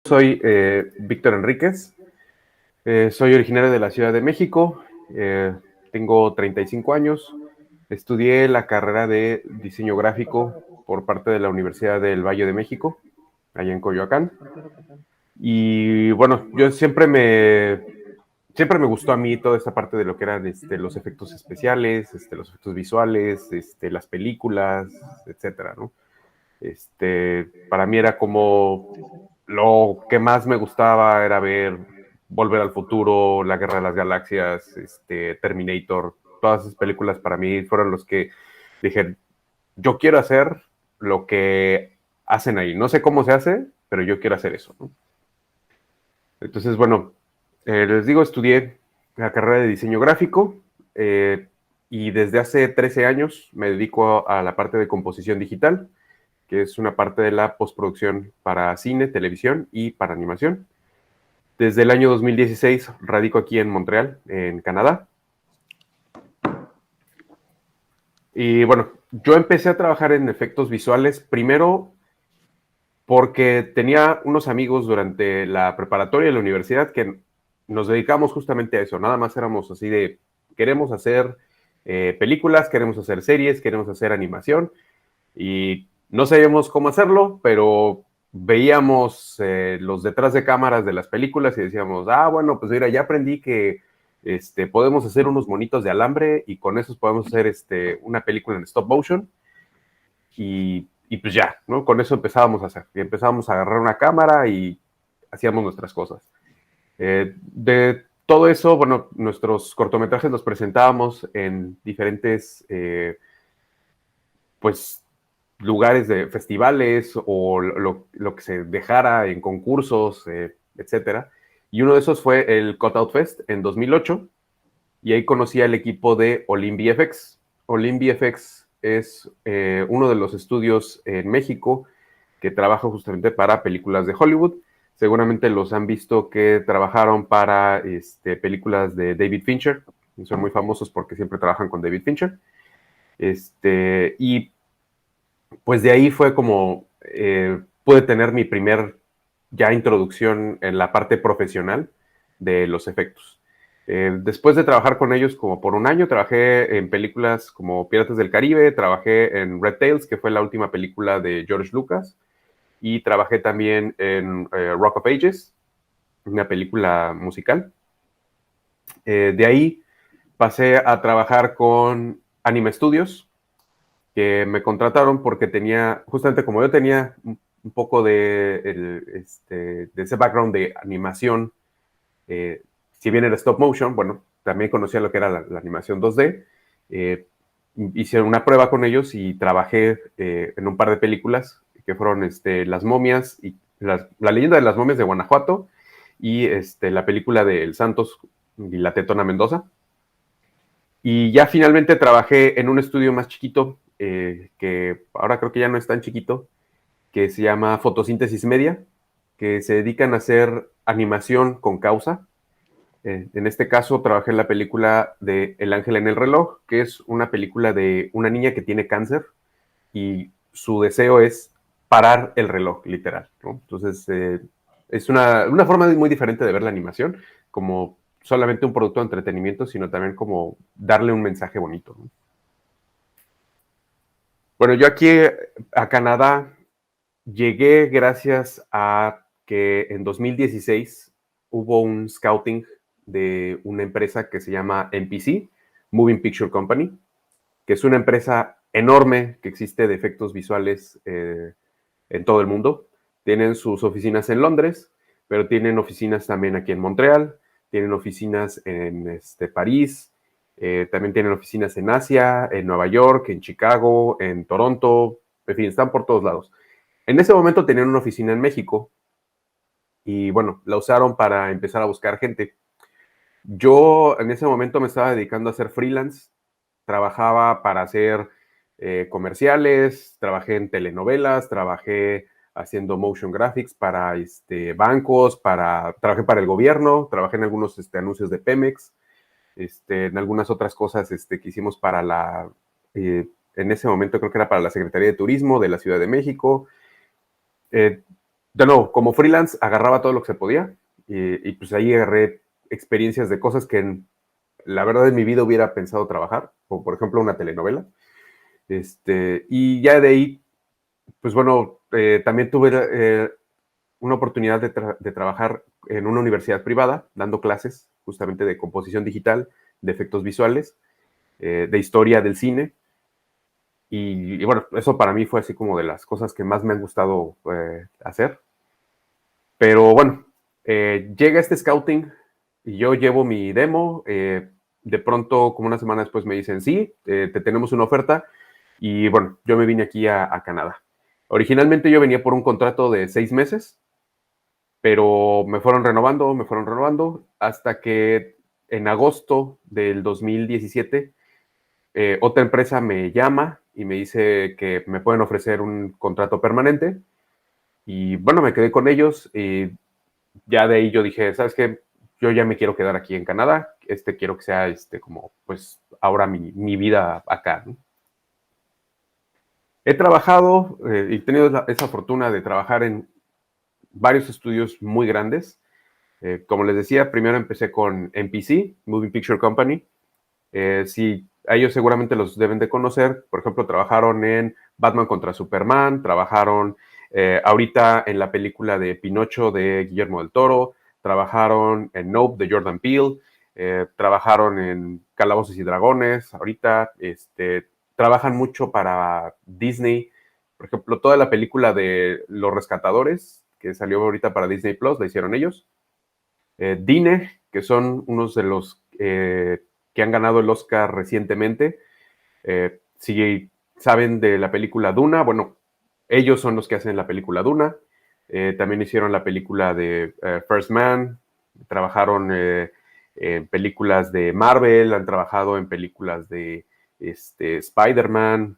Soy Víctor Enríquez, soy originario de la Ciudad de México, tengo 35 años, estudié la carrera de diseño gráfico por parte de la Universidad del Valle de México, allá en Coyoacán. Y bueno, siempre me gustó a mí toda esta parte de lo que eran los efectos especiales, los efectos visuales, las películas, etcétera, ¿no? Para mí era como lo que más me gustaba era ver Volver al Futuro, La Guerra de las Galaxias, Terminator, todas esas películas para mí fueron los que dije, yo quiero hacer lo que hacen ahí. No sé cómo se hace, pero yo quiero hacer eso, ¿no? Entonces, bueno, les digo, estudié la carrera de diseño gráfico y desde hace 13 años me dedico a la parte de composición digital, que es una parte de la postproducción para cine, televisión y para animación. Desde el año 2016 radico aquí en Montreal, en Canadá. Y bueno, yo empecé a trabajar en efectos visuales primero porque tenía unos amigos durante la preparatoria y la universidad que nos dedicamos justamente a eso. Nada más éramos así de, queremos hacer películas, queremos hacer series, queremos hacer animación. Y no sabíamos cómo hacerlo, pero veíamos los detrás de cámaras de las películas y decíamos, bueno, pues mira, ya aprendí que podemos hacer unos monitos de alambre y con esos podemos hacer una película en stop motion y pues ya, ¿no? Con eso empezábamos a hacer. Y empezábamos a agarrar una cámara y hacíamos nuestras cosas. De todo eso, bueno, nuestros cortometrajes los presentábamos en diferentes, pues, lugares de festivales o lo que se dejara en concursos, etcétera. Y uno de esos fue el Cutout Fest en 2008 y ahí conocí al equipo de Olim VFX. Olim VFX es uno de los estudios en México que trabaja justamente para películas de Hollywood. Seguramente los han visto que trabajaron para películas de David Fincher. Son muy famosos porque siempre trabajan con David Fincher. Y pues de ahí fue como pude tener mi primer ya introducción en la parte profesional de los efectos. Después de trabajar con ellos como por un año, trabajé en películas como Piratas del Caribe, trabajé en Red Tails, que fue la última película de George Lucas, y trabajé también en Rock of Ages, una película musical. De ahí pasé a trabajar con Anime Studios, que me contrataron porque tenía, justamente como yo tenía un poco de ese background de animación, si bien era stop motion, bueno, también conocía lo que era la animación 2D, hice una prueba con ellos y trabajé en un par de películas que fueron Las momias y la leyenda de las momias de Guanajuato y la película de El Santos y la Tetona Mendoza. Y ya finalmente trabajé en un estudio más chiquito, que ahora creo que ya no es tan chiquito, que se llama Fotosíntesis Media, que se dedican a hacer animación con causa. En este caso trabajé en la película de El Ángel en el Reloj, que es una película de una niña que tiene cáncer y su deseo es parar el reloj, literal, ¿no? Entonces, es una forma muy diferente de ver la animación, como solamente un producto de entretenimiento, sino también como darle un mensaje bonito, ¿no? Bueno, yo aquí a Canadá llegué gracias a que en 2016 hubo un scouting de una empresa que se llama MPC, Moving Picture Company, que es una empresa enorme que existe de efectos visuales en todo el mundo. Tienen sus oficinas en Londres, pero tienen oficinas también aquí en Montreal, tienen oficinas en París, también tienen oficinas en Asia, en Nueva York, en Chicago, en Toronto, en fin, están por todos lados. En ese momento tenían una oficina en México y bueno, la usaron para empezar a buscar gente. Yo en ese momento me estaba dedicando a hacer freelance, trabajaba para hacer comerciales, trabajé en telenovelas, trabajé haciendo motion graphics para bancos, trabajé para el gobierno, trabajé en algunos anuncios de Pemex, en algunas otras cosas que hicimos para en ese momento creo que era para la Secretaría de Turismo de la Ciudad de México. de nuevo, como freelance agarraba todo lo que se podía y pues ahí agarré experiencias de cosas que la verdad en mi vida hubiera pensado trabajar, como por ejemplo una telenovela. Y ya de ahí, pues bueno, también tuve una oportunidad de trabajar en una universidad privada, dando clases justamente de composición digital, de efectos visuales, de historia del cine. Y bueno, eso para mí fue así como de las cosas que más me han gustado hacer. Pero bueno, llega este scouting y yo llevo mi demo. De pronto, como una semana después, me dicen, sí, te tenemos una oferta. Y bueno, yo me vine aquí a Canadá. Originalmente yo venía por un contrato de 6 meses, pero me fueron renovando, hasta que en agosto del 2017 otra empresa me llama y me dice que me pueden ofrecer un contrato permanente. Y bueno, me quedé con ellos y ya de ahí yo dije, ¿sabes qué? Yo ya me quiero quedar aquí en Canadá, quiero que sea como, pues, ahora mi vida acá, ¿no? He trabajado y tenido esa fortuna de trabajar en varios estudios muy grandes. Como les decía, primero empecé con MPC, Moving Picture Company. Sí, a ellos seguramente los deben de conocer. Por ejemplo, trabajaron en Batman contra Superman, trabajaron ahorita en la película de Pinocho de Guillermo del Toro, trabajaron en Nope de Jordan Peele, trabajaron en Calabozos y Dragones, ahorita trabajan mucho para Disney. Por ejemplo, toda la película de Los Rescatadores, que salió ahorita para Disney Plus, la hicieron ellos. Dine, que son unos de los que han ganado el Oscar recientemente. Si saben de la película Duna, bueno, ellos son los que hacen la película Duna. También hicieron la película de First Man, trabajaron en películas de Marvel, han trabajado en películas de Spider-Man,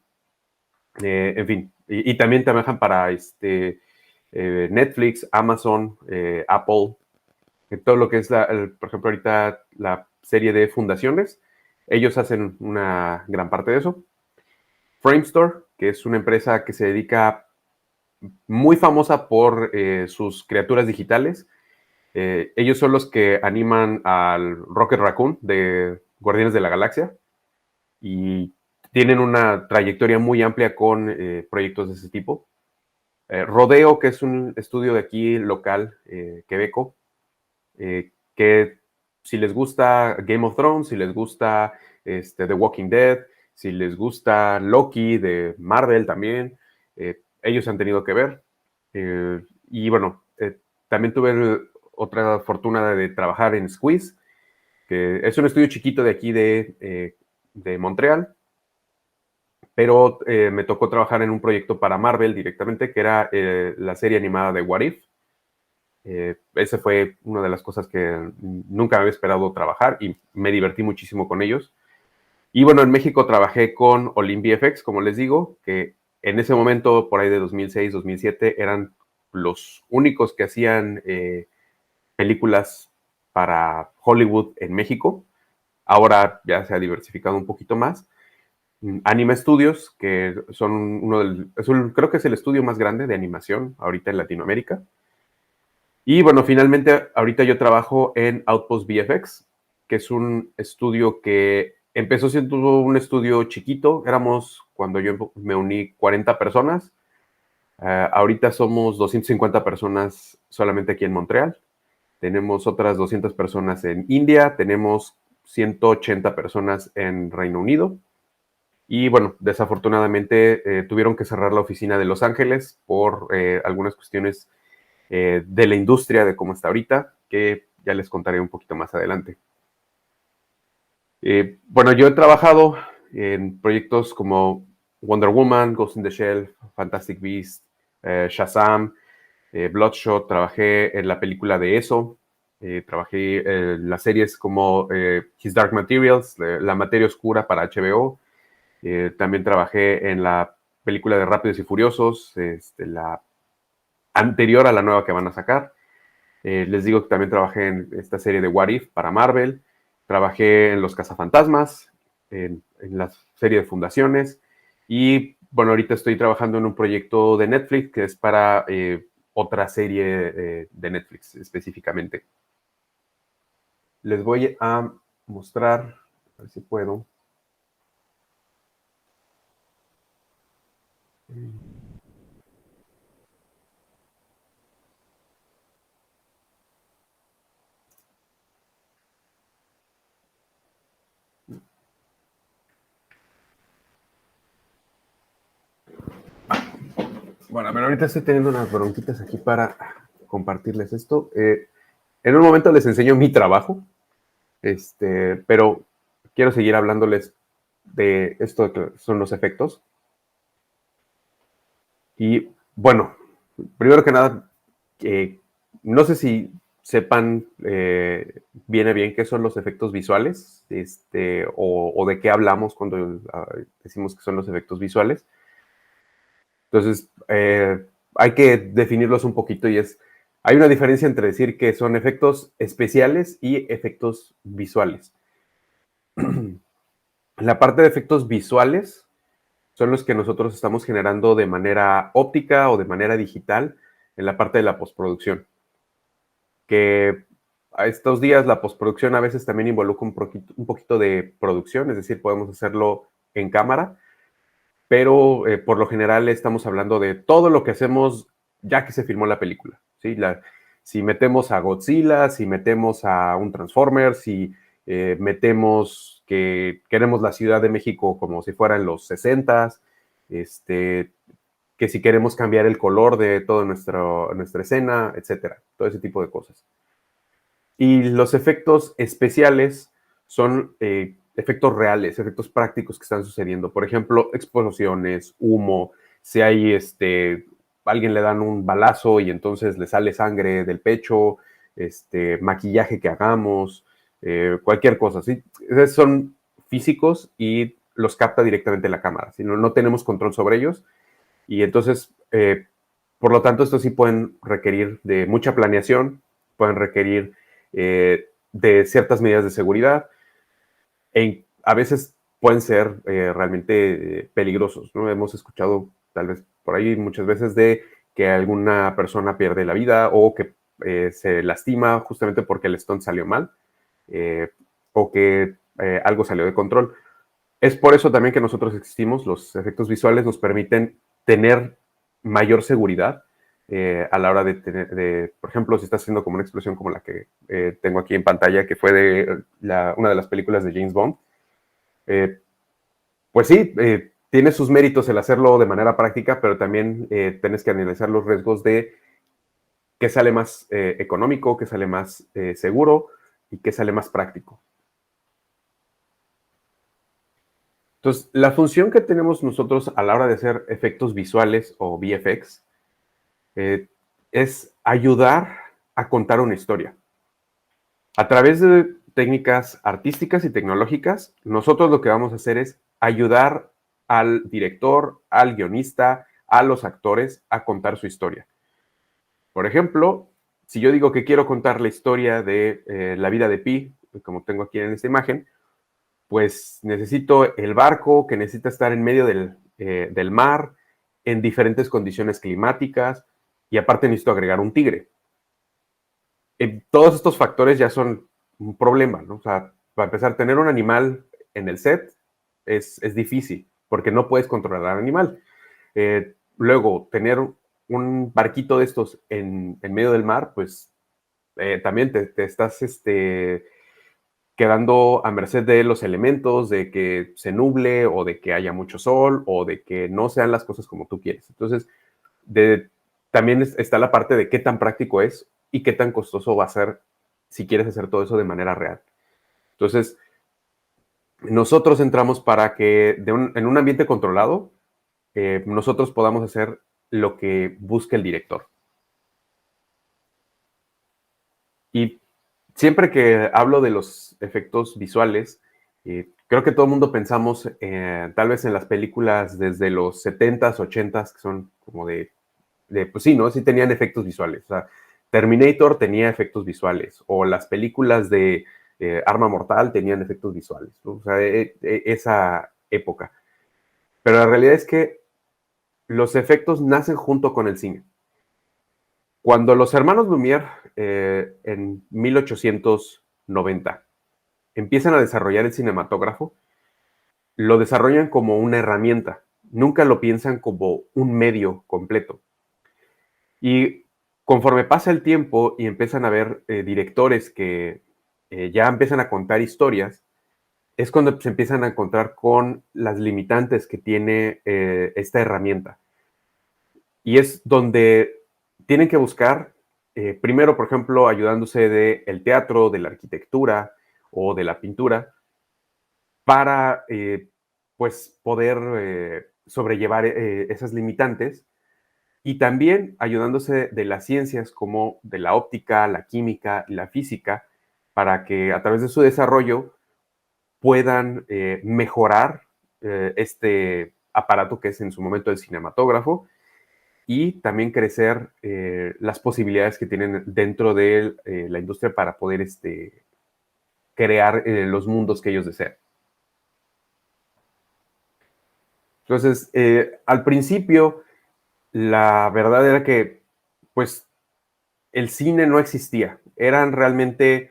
en fin, y también trabajan para Netflix, Amazon, Apple, todo lo que es, por ejemplo, ahorita la serie de Fundaciones, ellos hacen una gran parte de eso. Framestore, que es una empresa que se dedica, muy famosa por sus criaturas digitales. Ellos son los que animan al Rocket Raccoon de Guardianes de la Galaxia y tienen una trayectoria muy amplia con proyectos de ese tipo. Rodeo, que es un estudio de aquí local, quebeco, que si les gusta Game of Thrones, si les gusta The Walking Dead, si les gusta Loki de Marvel también, ellos han tenido que ver. Y bueno, también tuve otra fortuna de trabajar en Squeeze, que es un estudio chiquito de aquí de Montreal, pero me tocó trabajar en un proyecto para Marvel directamente, que era la serie animada de What If. Esa fue una de las cosas que nunca me había esperado trabajar y me divertí muchísimo con ellos. Y bueno, en México trabajé con Olim VFX, como les digo, que en ese momento, por ahí de 2006, 2007, eran los únicos que hacían películas para Hollywood en México. Ahora ya se ha diversificado un poquito más. Anime Studios, que son creo que es el estudio más grande de animación ahorita en Latinoamérica. Y bueno, finalmente, ahorita yo trabajo en Outpost VFX, que es un estudio que empezó siendo un estudio chiquito. Éramos, cuando yo me uní, 40 personas. Ahorita somos 250 personas solamente aquí en Montreal. Tenemos otras 200 personas en India. Tenemos 180 personas en Reino Unido. Y bueno, desafortunadamente tuvieron que cerrar la oficina de Los Ángeles por algunas cuestiones de la industria, de cómo está ahorita, que ya les contaré un poquito más adelante. Bueno, yo he trabajado en proyectos como Wonder Woman, Ghost in the Shell, Fantastic Beasts, Shazam, Bloodshot. Trabajé en la película de eso. Trabajé en las series como His Dark Materials, La Materia Oscura para HBO. También trabajé en la película de Rápidos y Furiosos, la anterior a la nueva que van a sacar. Les digo que también trabajé en esta serie de What If para Marvel. Trabajé en Los Cazafantasmas, en la serie de Fundaciones. Y bueno, ahorita estoy trabajando en un proyecto de Netflix que es para otra serie de Netflix específicamente. Les voy a mostrar, a ver si puedo. Bueno, a ver, ahorita estoy teniendo unas bronquitas aquí para compartirles esto. En un momento les enseño mi trabajo, pero quiero seguir hablándoles de esto que son los efectos. Y bueno, primero que nada, no sé si sepan viene bien qué son los efectos visuales, o de qué hablamos cuando decimos que son los efectos visuales. Entonces, hay que definirlos un poquito y hay una diferencia entre decir que son efectos especiales y efectos visuales. La parte de efectos visuales son los que nosotros estamos generando de manera óptica o de manera digital en la parte de la postproducción. Que a estos días la postproducción a veces también involucra un poquito de producción, es decir, podemos hacerlo en cámara, pero por lo general estamos hablando de todo lo que hacemos ya que se filmó la película. ¿Sí? Si metemos a Godzilla, si metemos a un Transformer, si metemos que queremos la Ciudad de México como si fuera en los 60s, que si queremos cambiar el color de toda nuestra escena, etcétera, todo ese tipo de cosas. Y los efectos especiales son efectos reales, efectos prácticos que están sucediendo. Por ejemplo, explosiones, humo, si hay alguien le dan un balazo y entonces le sale sangre del pecho, maquillaje que hagamos, cualquier cosa, ¿sí? Esos son físicos y los capta directamente la cámara, si no tenemos control sobre ellos. Y entonces, por lo tanto, estos sí pueden requerir de mucha planeación, pueden requerir de ciertas medidas de seguridad, a veces pueden ser realmente peligrosos, ¿no? Hemos escuchado tal vez por ahí muchas veces de que alguna persona pierde la vida o que se lastima justamente porque el stunt salió mal, o que algo salió de control. Es por eso también que nosotros existimos. Los efectos visuales nos permiten tener mayor seguridad a la hora de tener, por ejemplo, si estás haciendo como una explosión como la que tengo aquí en pantalla, que fue de una de las películas de James Bond, eh, pues sí, tiene sus méritos el hacerlo de manera práctica, pero también tienes que analizar los riesgos de qué sale más económico, qué sale más seguro y qué sale más práctico. Entonces, la función que tenemos nosotros a la hora de hacer efectos visuales o VFX es ayudar a contar una historia. A través de técnicas artísticas y tecnológicas, nosotros lo que vamos a hacer es ayudar al director, al guionista, a los actores a contar su historia. Por ejemplo, si yo digo que quiero contar la historia de la vida de Pi, como tengo aquí en esta imagen, pues necesito el barco que necesita estar en medio del mar, en diferentes condiciones climáticas, y aparte necesito agregar un tigre. Todos estos factores ya son un problema, ¿no? O sea, para empezar, tener un animal en el set es difícil, porque no puedes controlar al animal. Luego, tener un barquito de estos en medio del mar, pues también te estás quedando a merced de los elementos, de que se nuble o de que haya mucho sol o de que no sean las cosas como tú quieres. Entonces, también está la parte de qué tan práctico es y qué tan costoso va a ser si quieres hacer todo eso de manera real. Entonces, nosotros entramos para que en un ambiente controlado, nosotros podamos hacer lo que busque el director. Y siempre que hablo de los efectos visuales, creo que todo el mundo pensamos tal vez en las películas desde los 70s, 80s, que son como pues sí, ¿no? Sí tenían efectos visuales. O sea, Terminator tenía efectos visuales, o las películas de Arma Mortal tenían efectos visuales, ¿no? O sea, esa época. Pero la realidad es que los efectos nacen junto con el cine. Cuando los hermanos Lumière, en 1890, empiezan a desarrollar el cinematógrafo, lo desarrollan como una herramienta, nunca lo piensan como un medio completo. Y conforme pasa el tiempo y empiezan a ver directores que ya empiezan a contar historias, es cuando se empiezan a encontrar con las limitantes que tiene esta herramienta. Y es donde tienen que buscar, primero, por ejemplo, ayudándose del teatro, de la arquitectura o de la pintura, para pues poder sobrellevar esas limitantes y también ayudándose de las ciencias como de la óptica, la química y la física, para que a través de su desarrollo puedan mejorar este aparato que es en su momento el cinematógrafo y también crecer las posibilidades que tienen dentro de la industria para poder crear los mundos que ellos desean. Entonces, al principio, la verdad era que, pues, el cine no existía. Eran realmente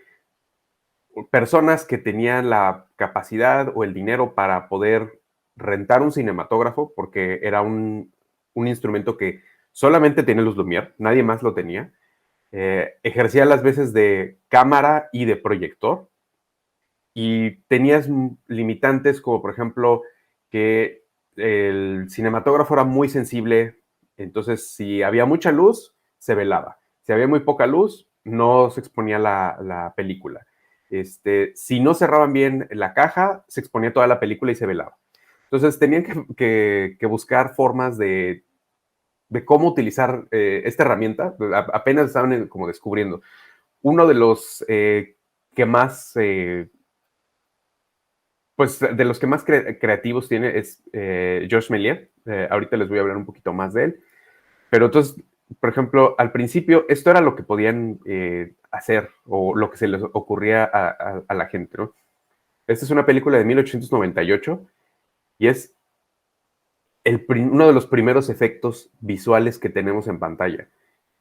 personas que tenían la capacidad o el dinero para poder rentar un cinematógrafo, porque era un instrumento que solamente tenía los Lumière, nadie más lo tenía. Ejercía las veces de cámara y de proyector, y tenías limitantes como, por ejemplo, que el cinematógrafo era muy sensible, entonces si había mucha luz, se velaba. Si había muy poca luz, no se exponía la película. Si no cerraban bien la caja, se exponía toda la película y se velaba. Entonces tenían que buscar formas de cómo utilizar esta herramienta. Apenas estaban como descubriendo. Uno de los que más pues de los que más creativos tiene es Georges Méliès. Ahorita les voy a hablar un poquito más de él. Pero entonces, por ejemplo, al principio, esto era lo que podían hacer o lo que se les ocurría a la gente, ¿no? Esta es una película de 1898 y es uno de los primeros efectos visuales que tenemos en pantalla,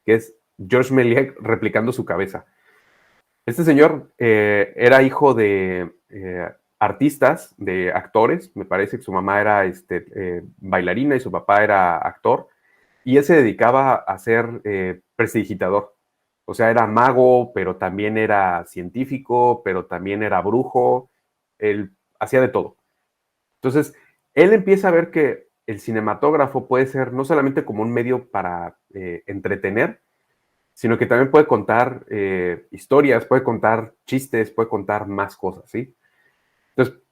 que es Georges Méliès replicando su cabeza. Este señor era hijo de artistas, de actores. Me parece que su mamá era bailarina y su papá era actor. Y él se dedicaba a ser prestidigitador. O sea, era mago, pero también era científico, pero también era brujo. Él hacía de todo. Entonces, él empieza a ver que el cinematógrafo puede ser no solamente como un medio para entretener, sino que también puede contar historias, puede contar chistes, puede contar más cosas, ¿sí? Entonces,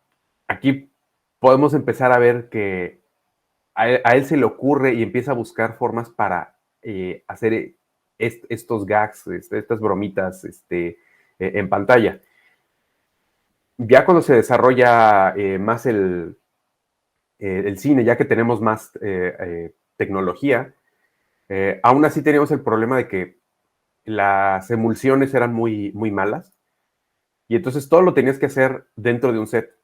aquí podemos empezar a ver que a él se le ocurre y empieza a buscar formas para hacer estos gags, estas bromitas en pantalla. Ya cuando se desarrolla más el cine, ya que tenemos más tecnología, aún así teníamos el problema de que las emulsiones eran muy, muy malas y entonces todo lo tenías que hacer dentro de un set.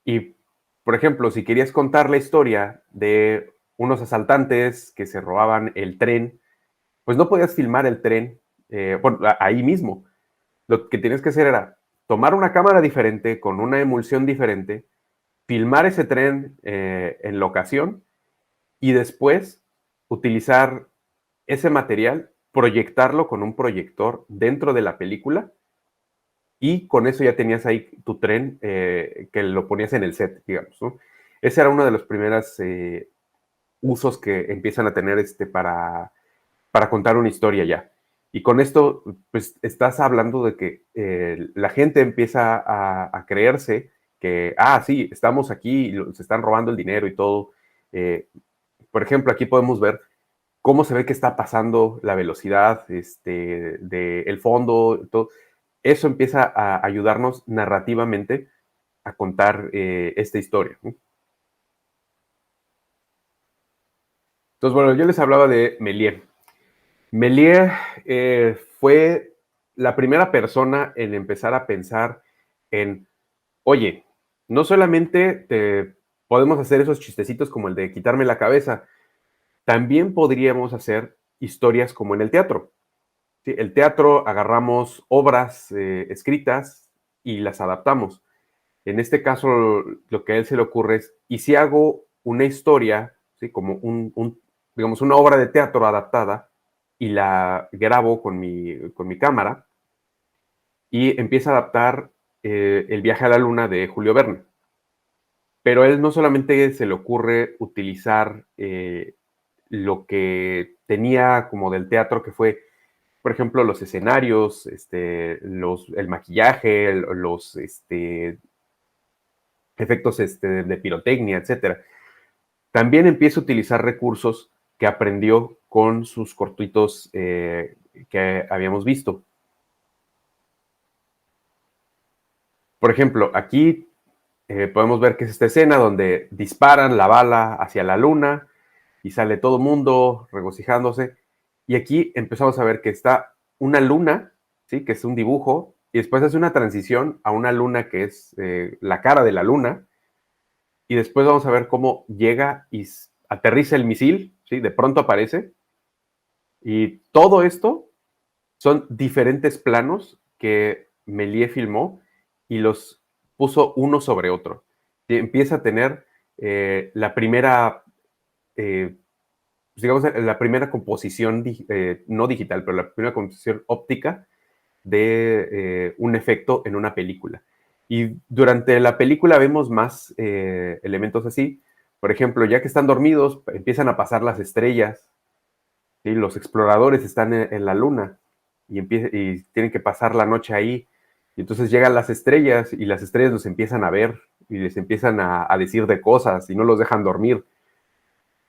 Y, por ejemplo, si querías contar la historia de unos asaltantes que se robaban el tren, pues no podías filmar el tren bueno, ahí mismo. Lo que tenías que hacer era tomar una cámara diferente, con una emulsión diferente, filmar ese tren en locación y después utilizar ese material, proyectarlo con un proyector dentro de la película y con eso ya tenías ahí tu tren que lo ponías en el set, digamos, ¿no? Ese era uno de los primeros usos que empiezan a tener para contar una historia ya. Y con esto, pues estás hablando de que la gente empieza a creerse que, sí, estamos aquí, se están robando el dinero y todo. Por ejemplo, aquí podemos ver cómo se ve que está pasando la velocidad del fondo, todo. Eso empieza a ayudarnos narrativamente a contar esta historia, ¿no? Entonces, bueno, yo les hablaba de Méliès. Méliès fue la primera persona en empezar a pensar en, oye, no solamente podemos hacer esos chistecitos como el de quitarme la cabeza, También podríamos hacer historias como en el teatro. ¿Sí? El teatro agarramos obras escritas y las adaptamos. En este caso, lo que a él se le ocurre es, ¿y si hago una historia, ¿sí? Como digamos, una obra de teatro adaptada y la grabo con mi cámara y empieza a adaptar El viaje a la luna de Julio Verne? Pero a él no solamente se le ocurre utilizar lo que tenía como del teatro, que fue, por ejemplo, los escenarios, el maquillaje, los efectos de pirotecnia, etcétera. También empieza a utilizar recursos que aprendió con sus cortitos que habíamos visto. Por ejemplo, aquí podemos ver que es esta escena donde disparan la bala hacia la luna y sale todo el mundo regocijándose. Y aquí empezamos a ver que está una luna, ¿sí? Que es un dibujo, y después hace una transición a una luna que es la cara de la luna, y después vamos a ver cómo llega y aterriza el misil, ¿sí? De pronto aparece, y todo esto son diferentes planos que Méliès filmó y los puso uno sobre otro. Y empieza a tener la primera, digamos, la primera composición, no digital, pero la primera composición óptica de un efecto en una película. Y durante la película vemos más elementos así. Por ejemplo, ya que están dormidos, empiezan a pasar las estrellas, ¿sí? Los exploradores están en la luna y tienen que pasar la noche ahí. Y entonces llegan las estrellas y las estrellas los empiezan a ver y les empiezan a decir de cosas y no los dejan dormir.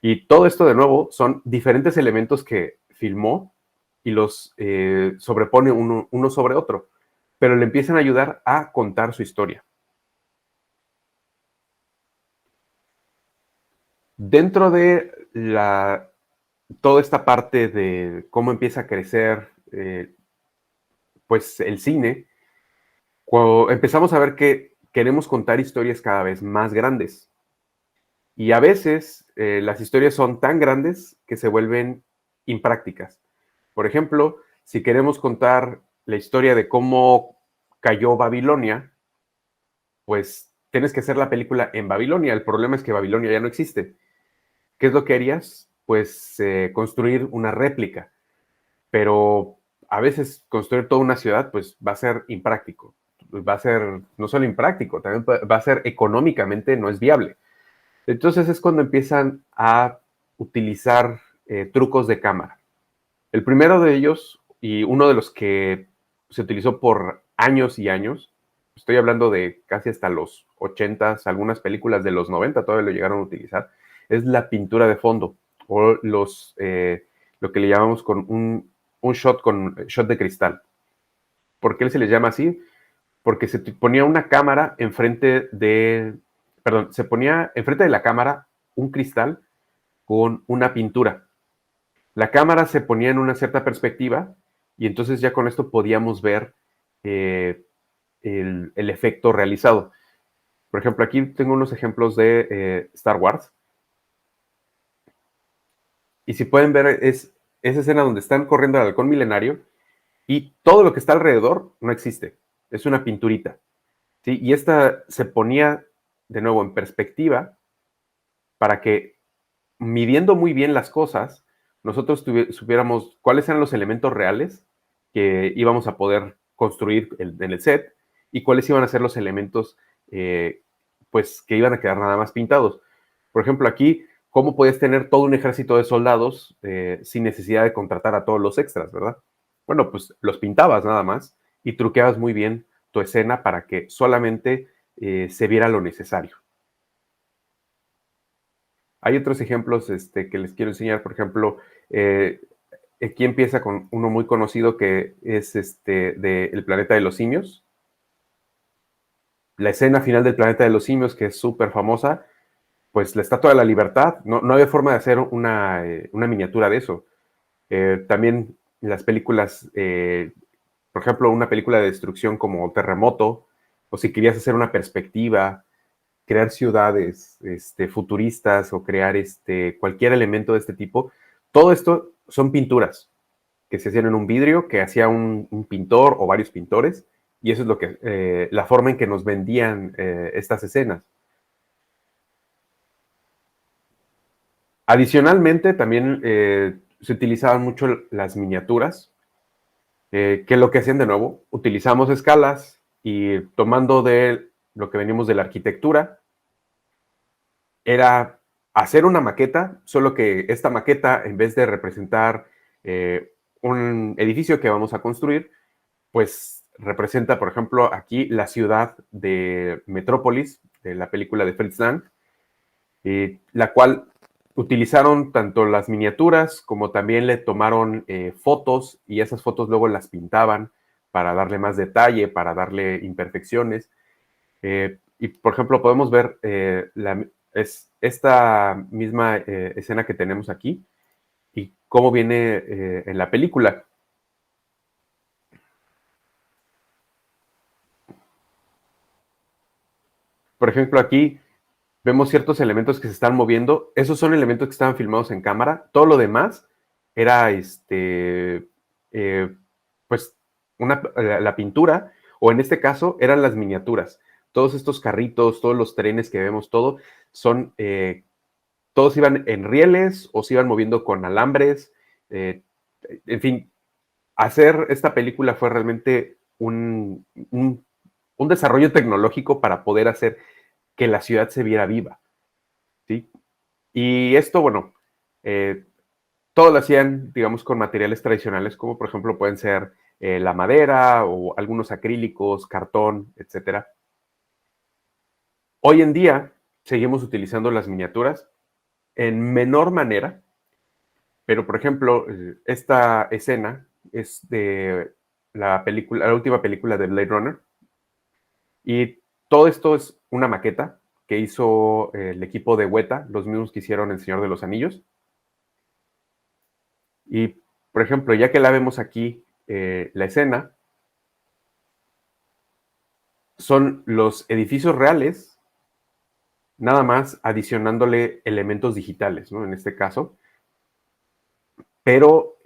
Y todo esto de nuevo son diferentes elementos que filmó y los sobrepone uno sobre otro, pero le empiezan a ayudar a contar su historia. Dentro de toda esta parte de cómo empieza a crecer pues el cine, cuando empezamos a ver que queremos contar historias cada vez más grandes. Y a veces las historias son tan grandes que se vuelven imprácticas. Por ejemplo, si queremos contar la historia de cómo cayó Babilonia, pues tienes que hacer la película en Babilonia. El problema es que Babilonia ya no existe. ¿Qué es lo que harías? Pues construir una réplica. Pero a veces construir toda una ciudad, pues va a ser impráctico. Va a ser no solo impráctico, también va a ser económicamente no es viable. Entonces es cuando empiezan a utilizar trucos de cámara. El primero de ellos, y uno de los que se utilizó por años y años, estoy hablando de casi hasta los 80s, algunas películas de los 90 todavía lo llegaron a utilizar, es la pintura de fondo, o lo que le llamamos con un shot de cristal. ¿Por qué se les llama así? Porque se ponía una cámara enfrente de, perdón, se ponía enfrente de la cámara un cristal con una pintura. La cámara se ponía en una cierta perspectiva y entonces ya con esto podíamos ver el efecto realizado. Por ejemplo, aquí tengo unos ejemplos de Star Wars. Y si pueden ver, es esa escena donde están corriendo al halcón milenario y todo lo que está alrededor no existe. Es una pinturita. ¿Sí? Y esta se ponía de nuevo en perspectiva para que, midiendo muy bien las cosas, nosotros supiéramos cuáles eran los elementos reales que íbamos a poder construir en el set y cuáles iban a ser los elementos pues que iban a quedar nada más pintados. Por ejemplo, aquí, ¿cómo puedes tener todo un ejército de soldados sin necesidad de contratar a todos los extras, verdad? Bueno, pues los pintabas nada más y truqueabas muy bien tu escena para que solamente se viera lo necesario. Hay otros ejemplos que les quiero enseñar, por ejemplo, eh, aquí empieza con uno muy conocido que es de El planeta de los simios. La escena final del planeta de los simios, que es súper famosa, pues la Estatua de la Libertad, no había forma de hacer una miniatura de eso. También las películas, por ejemplo, una película de destrucción como Terremoto, o si querías hacer una perspectiva, crear ciudades futuristas o crear cualquier elemento de este tipo, todo esto son pinturas que se hacían en un vidrio, que hacía un pintor o varios pintores, y eso es lo que, la forma en que nos vendían estas escenas. Adicionalmente, también se utilizaban mucho las miniaturas, que lo que hacían de nuevo, utilizamos escalas y tomando de lo que venimos de la arquitectura, era hacer una maqueta, solo que esta maqueta, en vez de representar un edificio que vamos a construir, pues representa, por ejemplo, aquí la ciudad de Metrópolis, de la película de Fritz Lang, la cual utilizaron tanto las miniaturas como también le tomaron fotos y esas fotos luego las pintaban para darle más detalle, para darle imperfecciones. Y por ejemplo, podemos ver esta misma escena que tenemos aquí y cómo viene en la película. Por ejemplo, aquí vemos ciertos elementos que se están moviendo. Esos son elementos que estaban filmados en cámara. Todo lo demás era eh, pues la pintura, o en este caso eran las miniaturas. Todos estos carritos, todos los trenes que vemos, todo, son, todos iban en rieles o se iban moviendo con alambres. En fin, hacer esta película fue realmente un desarrollo tecnológico para poder hacer que la ciudad se viera viva, ¿sí? Y esto, bueno, eh, todo lo hacían, digamos, con materiales tradicionales, como por ejemplo pueden ser la madera o algunos acrílicos, cartón, etcétera. Hoy en día seguimos utilizando las miniaturas en menor manera, pero por ejemplo, esta escena es de la película, la última película de Blade Runner, y todo esto es una maqueta que hizo el equipo de Weta, los mismos que hicieron El Señor de los Anillos. Y, por ejemplo, ya que la vemos aquí, la escena, son los edificios reales, nada más adicionándole elementos digitales, ¿no? En este caso. Pero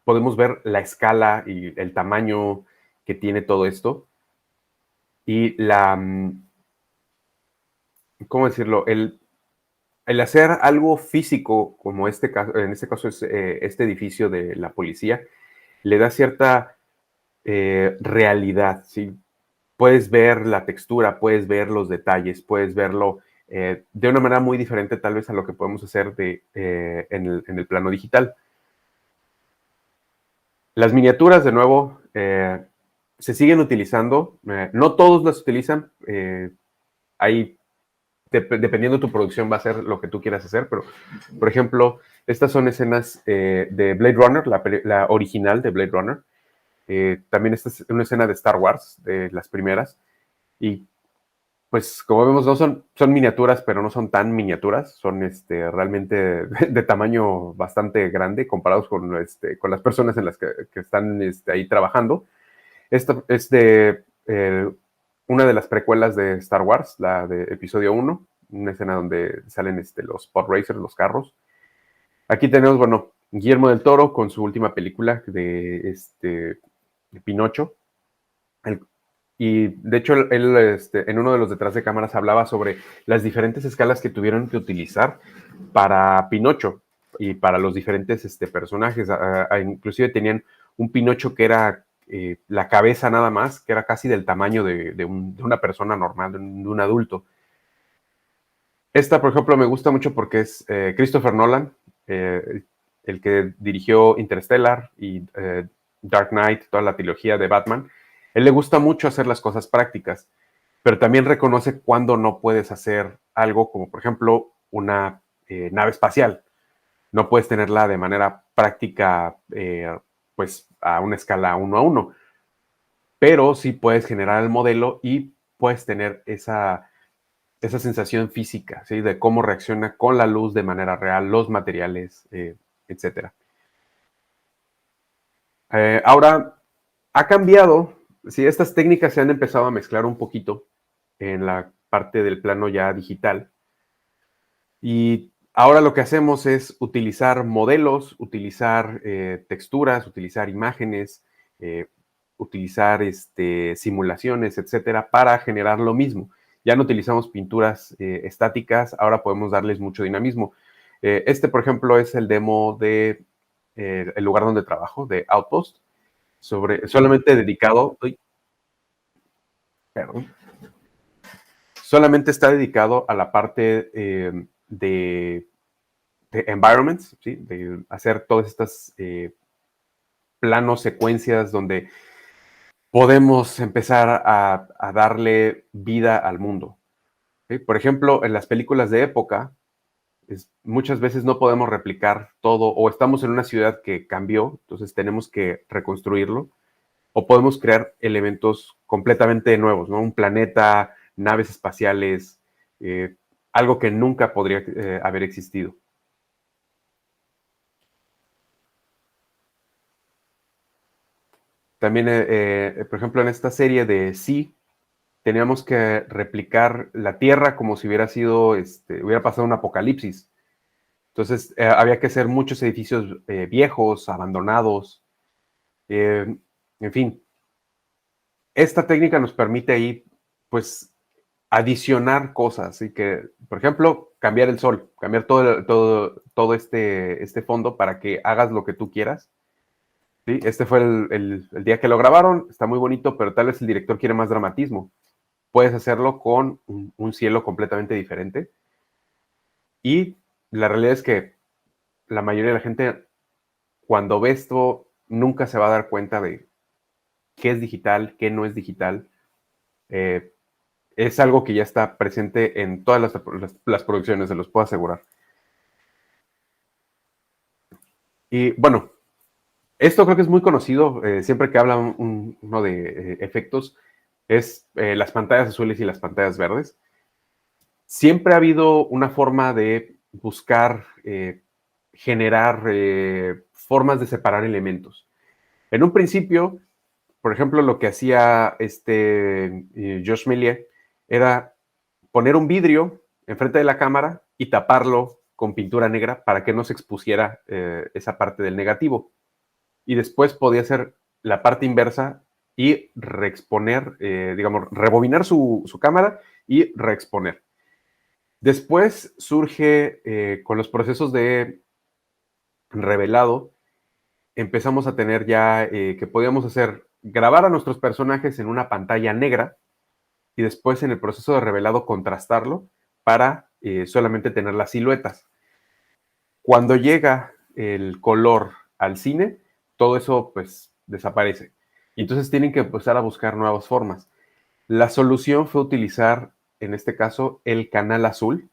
podemos ver la escala y el tamaño que tiene todo esto. Y ¿cómo decirlo? El hacer algo físico, como este caso, en este caso es este edificio de la policía, le da cierta realidad, ¿sí? Puedes ver la textura, puedes ver los detalles, puedes verlo de una manera muy diferente tal vez a lo que podemos hacer en el plano digital. Las miniaturas, de nuevo, se siguen utilizando, no todos las utilizan, hay, dependiendo de tu producción va a ser lo que tú quieras hacer, pero, por ejemplo, estas son escenas de Blade Runner, la original de Blade Runner. También esta es una escena de Star Wars, de las primeras, y pues como vemos, no son miniaturas, pero no son tan miniaturas, son realmente de tamaño bastante grande comparados con las personas en las que están ahí trabajando. Esto es de una de las precuelas de Star Wars, la de episodio 1, una escena donde salen los pod racers, los carros. Aquí tenemos, bueno, Guillermo del Toro con su última película de Pinocho. El, y de hecho, él en uno de los detrás de cámaras hablaba sobre las diferentes escalas que tuvieron que utilizar para Pinocho y para los diferentes personajes. Inclusive tenían un Pinocho que era la cabeza nada más, que era casi del tamaño de una persona normal, de un adulto. Esta, por ejemplo, me gusta mucho porque es Christopher Nolan, el que dirigió Interstellar y Dark Knight, toda la trilogía de Batman. Él le gusta mucho hacer las cosas prácticas, pero también reconoce cuando no puedes hacer algo como, por ejemplo, una nave espacial. No puedes tenerla de manera práctica, pues a una escala 1 a 1, pero sí puedes generar el modelo y puedes tener esa sensación física, ¿sí? De cómo reacciona con la luz de manera real, los materiales, etcétera. Ahora, ha cambiado, ¿sí? Estas técnicas se han empezado a mezclar un poquito en la parte del plano ya digital. Y ahora lo que hacemos es utilizar modelos, utilizar texturas, utilizar imágenes, eh, utilizar simulaciones, etcétera, para generar lo mismo. Ya no utilizamos pinturas estáticas, ahora podemos darles mucho dinamismo. Por ejemplo, es el demo de el lugar donde trabajo, de Outpost, solamente dedicado, uy, perdón, solamente está dedicado a la parte de environments, ¿sí? De hacer todas estas planos, secuencias donde podemos empezar a darle vida al mundo. ¿Sí? Por ejemplo, en las películas de época, muchas veces no podemos replicar todo o estamos en una ciudad que cambió, entonces tenemos que reconstruirlo, o podemos crear elementos completamente nuevos, ¿no? Un planeta, naves espaciales, eh, algo que nunca podría haber existido. También, por ejemplo, en esta serie de Sí, teníamos que replicar la Tierra como si hubiera sido, hubiera pasado un apocalipsis. Entonces, había que hacer muchos edificios viejos, abandonados, en fin. Esta técnica nos permite ahí, pues, adicionar cosas, y que, por ejemplo, cambiar el sol, cambiar todo este fondo para que hagas lo que tú quieras. ¿Sí? Este fue el día que lo grabaron, está muy bonito, pero tal vez el director quiere más dramatismo. Puedes hacerlo con un cielo completamente diferente. Y la realidad es que la mayoría de la gente, cuando ve esto, nunca se va a dar cuenta de qué es digital, qué no es digital. Eh, es algo que ya está presente en todas las producciones, se los puedo asegurar. Y bueno, esto creo que es muy conocido, siempre que hablan uno de efectos, es las pantallas azules y las pantallas verdes. Siempre ha habido una forma de buscar generar formas de separar elementos. En un principio, por ejemplo, lo que hacía Josh Méliès era poner un vidrio enfrente de la cámara y taparlo con pintura negra para que no se expusiera esa parte del negativo. Y después podía hacer la parte inversa y reexponer, digamos, rebobinar su cámara y reexponer. Después surge con los procesos de revelado, empezamos a tener ya que podíamos hacer, grabar a nuestros personajes en una pantalla negra y después en el proceso de revelado contrastarlo para solamente tener las siluetas. Cuando llega el color al cine, todo eso pues desaparece. Y entonces tienen que empezar a buscar nuevas formas. La solución fue utilizar, en este caso, el canal azul,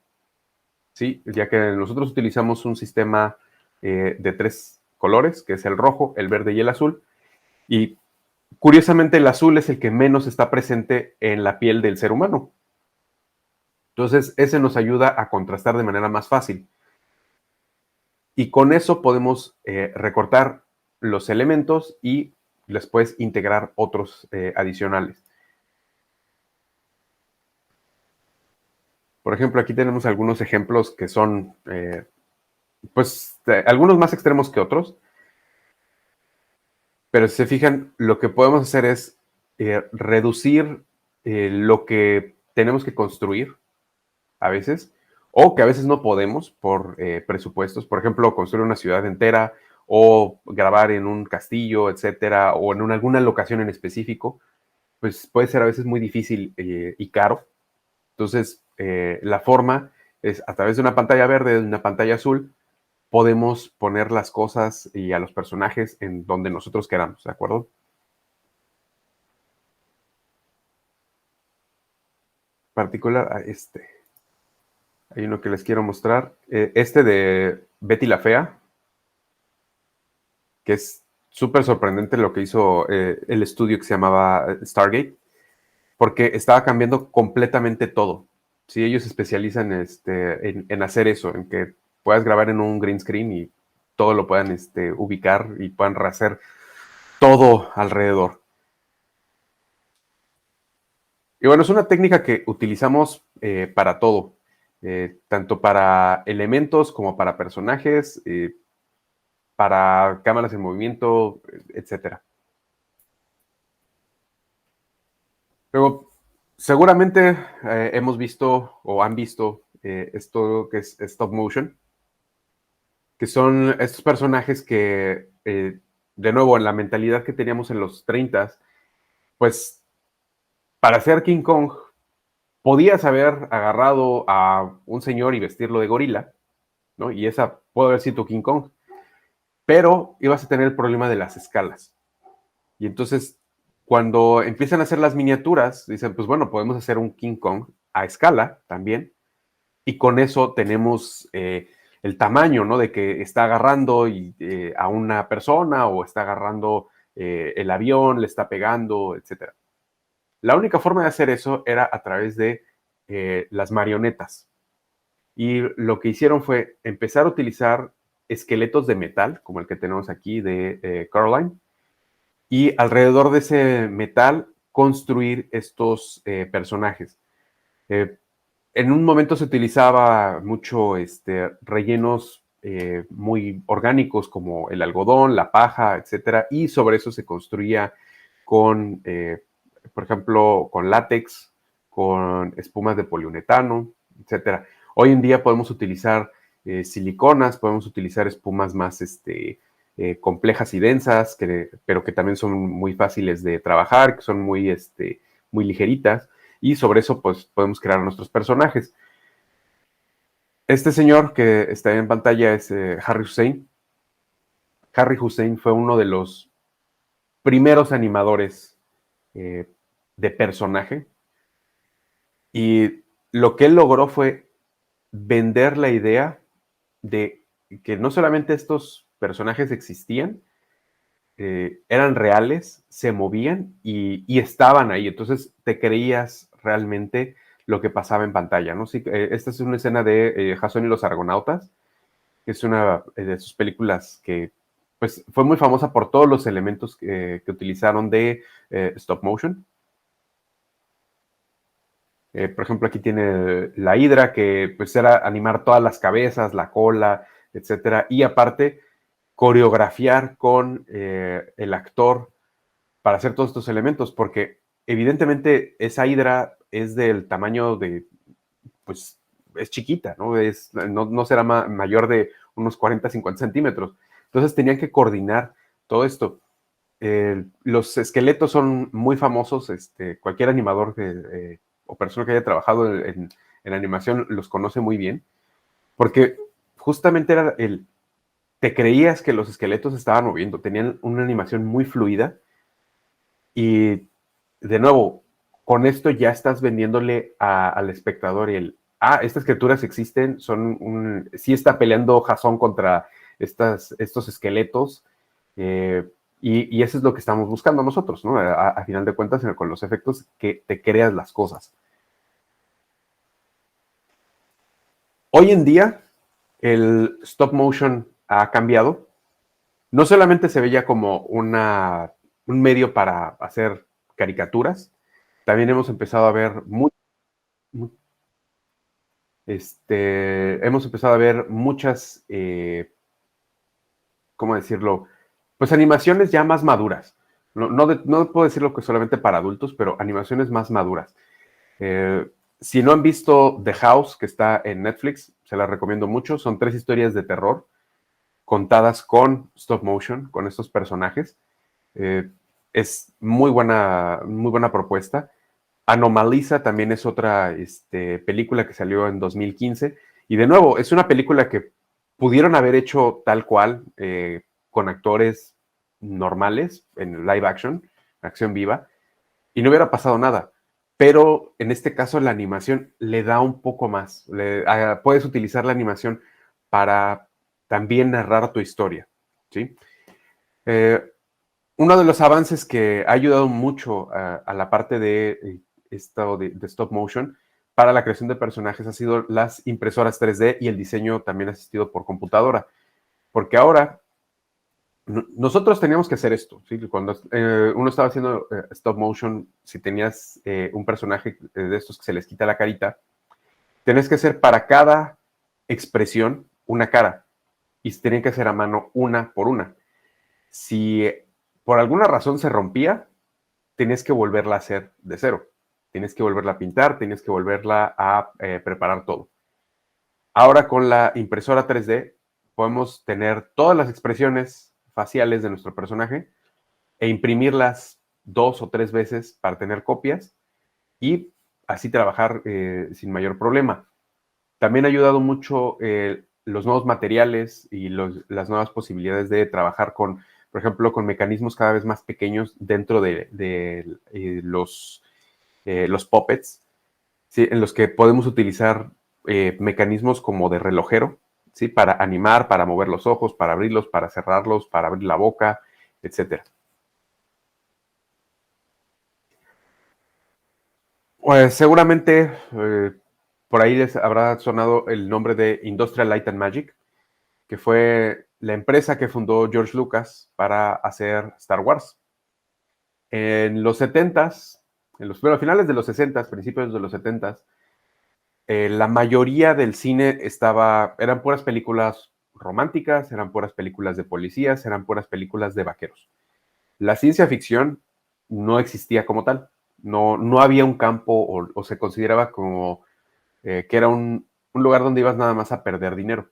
¿sí? Ya que nosotros utilizamos un sistema de 3 colores, que es el rojo, el verde y el azul. Y curiosamente el azul es el que menos está presente en la piel del ser humano. Entonces, ese nos ayuda a contrastar de manera más fácil. Y con eso podemos recortar los elementos y después integrar otros adicionales. Por ejemplo, aquí tenemos algunos ejemplos que son, pues, algunos más extremos que otros. Pero si se fijan, lo que podemos hacer es reducir lo que tenemos que construir a veces, o que a veces no podemos por presupuestos. Por ejemplo, construir una ciudad entera o grabar en un castillo, etcétera, o en alguna locación en específico, pues puede ser a veces muy difícil y caro. Entonces, la forma es a través de una pantalla verde, de una pantalla azul, podemos poner las cosas y a los personajes en donde nosotros queramos, ¿de acuerdo? Particular a este. Hay uno que les quiero mostrar. De Betty la Fea, que es súper sorprendente lo que hizo el estudio que se llamaba Stargate, porque estaba cambiando completamente todo. Sí, ellos se especializan en hacer eso, en que puedas grabar en un green screen y todo lo puedan ubicar y puedan rehacer todo alrededor. Y bueno, es una técnica que utilizamos para todo, tanto para elementos como para personajes, para cámaras en movimiento, etcétera. Luego, seguramente hemos visto o han visto esto que es stop motion, que son estos personajes que, de nuevo, en la mentalidad que teníamos en los 30, pues para ser King Kong podías haber agarrado a un señor y vestirlo de gorila, ¿no? Y esa puede haber sido King Kong, pero ibas a tener el problema de las escalas. Y entonces, cuando empiezan a hacer las miniaturas, dicen, pues bueno, podemos hacer un King Kong a escala también, y con eso tenemos el tamaño, ¿no? De que está agarrando a una persona o está agarrando el avión, le está pegando, etcétera. La única forma de hacer eso era a través de las marionetas. Y lo que hicieron fue empezar a utilizar esqueletos de metal, como el que tenemos aquí de Caroline, y alrededor de ese metal construir estos personajes. Eh, en un momento se utilizaba mucho rellenos muy orgánicos como el algodón, la paja, etcétera, y sobre eso se construía con, por ejemplo, con látex, con espumas de poliuretano, etcétera. Hoy en día podemos utilizar siliconas, podemos utilizar espumas más complejas y densas, pero que también son muy fáciles de trabajar, que son muy ligeritas, y sobre eso pues podemos crear nuestros personajes. Este señor que está en pantalla es Harry Hussein. Harry Hussein fue uno de los primeros animadores de personaje, y lo que él logró fue vender la idea de que no solamente estos personajes existían, eran reales, se movían y estaban ahí. Entonces te creías realmente lo que pasaba en pantalla, ¿no? Sí, esta es una escena de Jason y los Argonautas, que es una de sus películas que pues, fue muy famosa por todos los elementos que utilizaron de stop motion. Por ejemplo, aquí tiene la hidra, que pues era animar todas las cabezas, la cola, etcétera, y aparte coreografiar con el actor para hacer todos estos elementos, porque evidentemente esa hidra es del tamaño de, pues, es chiquita, ¿no? No será mayor de unos 40, 50 centímetros. Entonces tenían que coordinar todo esto. Los esqueletos son muy famosos, cualquier animador o persona que haya trabajado en animación los conoce muy bien, porque justamente era te creías que los esqueletos estaban moviendo, tenían una animación muy fluida y de nuevo, con esto ya estás vendiéndole al espectador estas criaturas existen, sí está peleando Jason contra estos esqueletos, eh, y eso es lo que estamos buscando nosotros, ¿no? A final de cuentas, con los efectos, que te creas las cosas. Hoy en día, el stop motion ha cambiado. No solamente se veía como un medio para hacer caricaturas, también hemos empezado a ver hemos empezado a ver muchas, ¿cómo decirlo? Pues animaciones ya más maduras. No puedo decirlo que solamente para adultos, pero animaciones más maduras. Si no han visto The House, que está en Netflix, se las recomiendo mucho. Son 3 historias de terror contadas con stop motion, con estos personajes. Es muy buena propuesta. Anomaliza también es otra película que salió en 2015. Y de nuevo, es una película que pudieron haber hecho tal cual, con actores normales, en live action, acción viva, y no hubiera pasado nada. Pero en este caso la animación le da un poco más. Puedes utilizar la animación para también narrar tu historia, ¿sí? Uno de los avances que ha ayudado mucho a la parte de esto de stop motion para la creación de personajes ha sido las impresoras 3D y el diseño también asistido por computadora. Porque ahora nosotros teníamos que hacer esto, ¿sí? Cuando uno estaba haciendo stop motion, si tenías un personaje de estos que se les quita la carita, tenés que hacer para cada expresión una cara y se tenían que hacer a mano una por una. Si por alguna razón se rompía, tenías que volverla a hacer de cero. Tienes que volverla a pintar, tienes que volverla a preparar todo. Ahora con la impresora 3D podemos tener todas las expresiones faciales de nuestro personaje e imprimirlas 2 o 3 veces para tener copias y así trabajar sin mayor problema. También ha ayudado mucho los nuevos materiales y las nuevas posibilidades de trabajar con, por ejemplo, con mecanismos cada vez más pequeños dentro de los puppets, ¿sí? En los que podemos utilizar mecanismos como de relojero, ¿sí? Para animar, para mover los ojos, para abrirlos, para cerrarlos, para abrir la boca, etcétera. Pues seguramente por ahí les habrá sonado el nombre de Industrial Light and Magic, que fue la empresa que fundó George Lucas para hacer Star Wars. En los 70s, bueno, finales de los 60s, principios de los 70s, la mayoría del cine eran puras películas románticas, eran puras películas de policías, eran puras películas de vaqueros. La ciencia ficción no existía como tal. No había un campo o se consideraba como que era un lugar donde ibas nada más a perder dinero.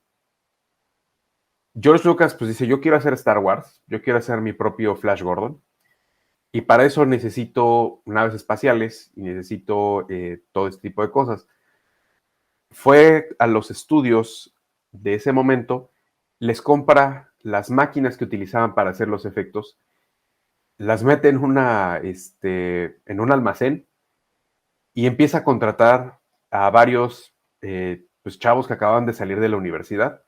George Lucas pues dice, yo quiero hacer Star Wars, yo quiero hacer mi propio Flash Gordon, y para eso necesito naves espaciales y necesito todo este tipo de cosas. Fue a los estudios de ese momento, les compra las máquinas que utilizaban para hacer los efectos, las mete en un almacén y empieza a contratar a varios pues, chavos que acababan de salir de la universidad.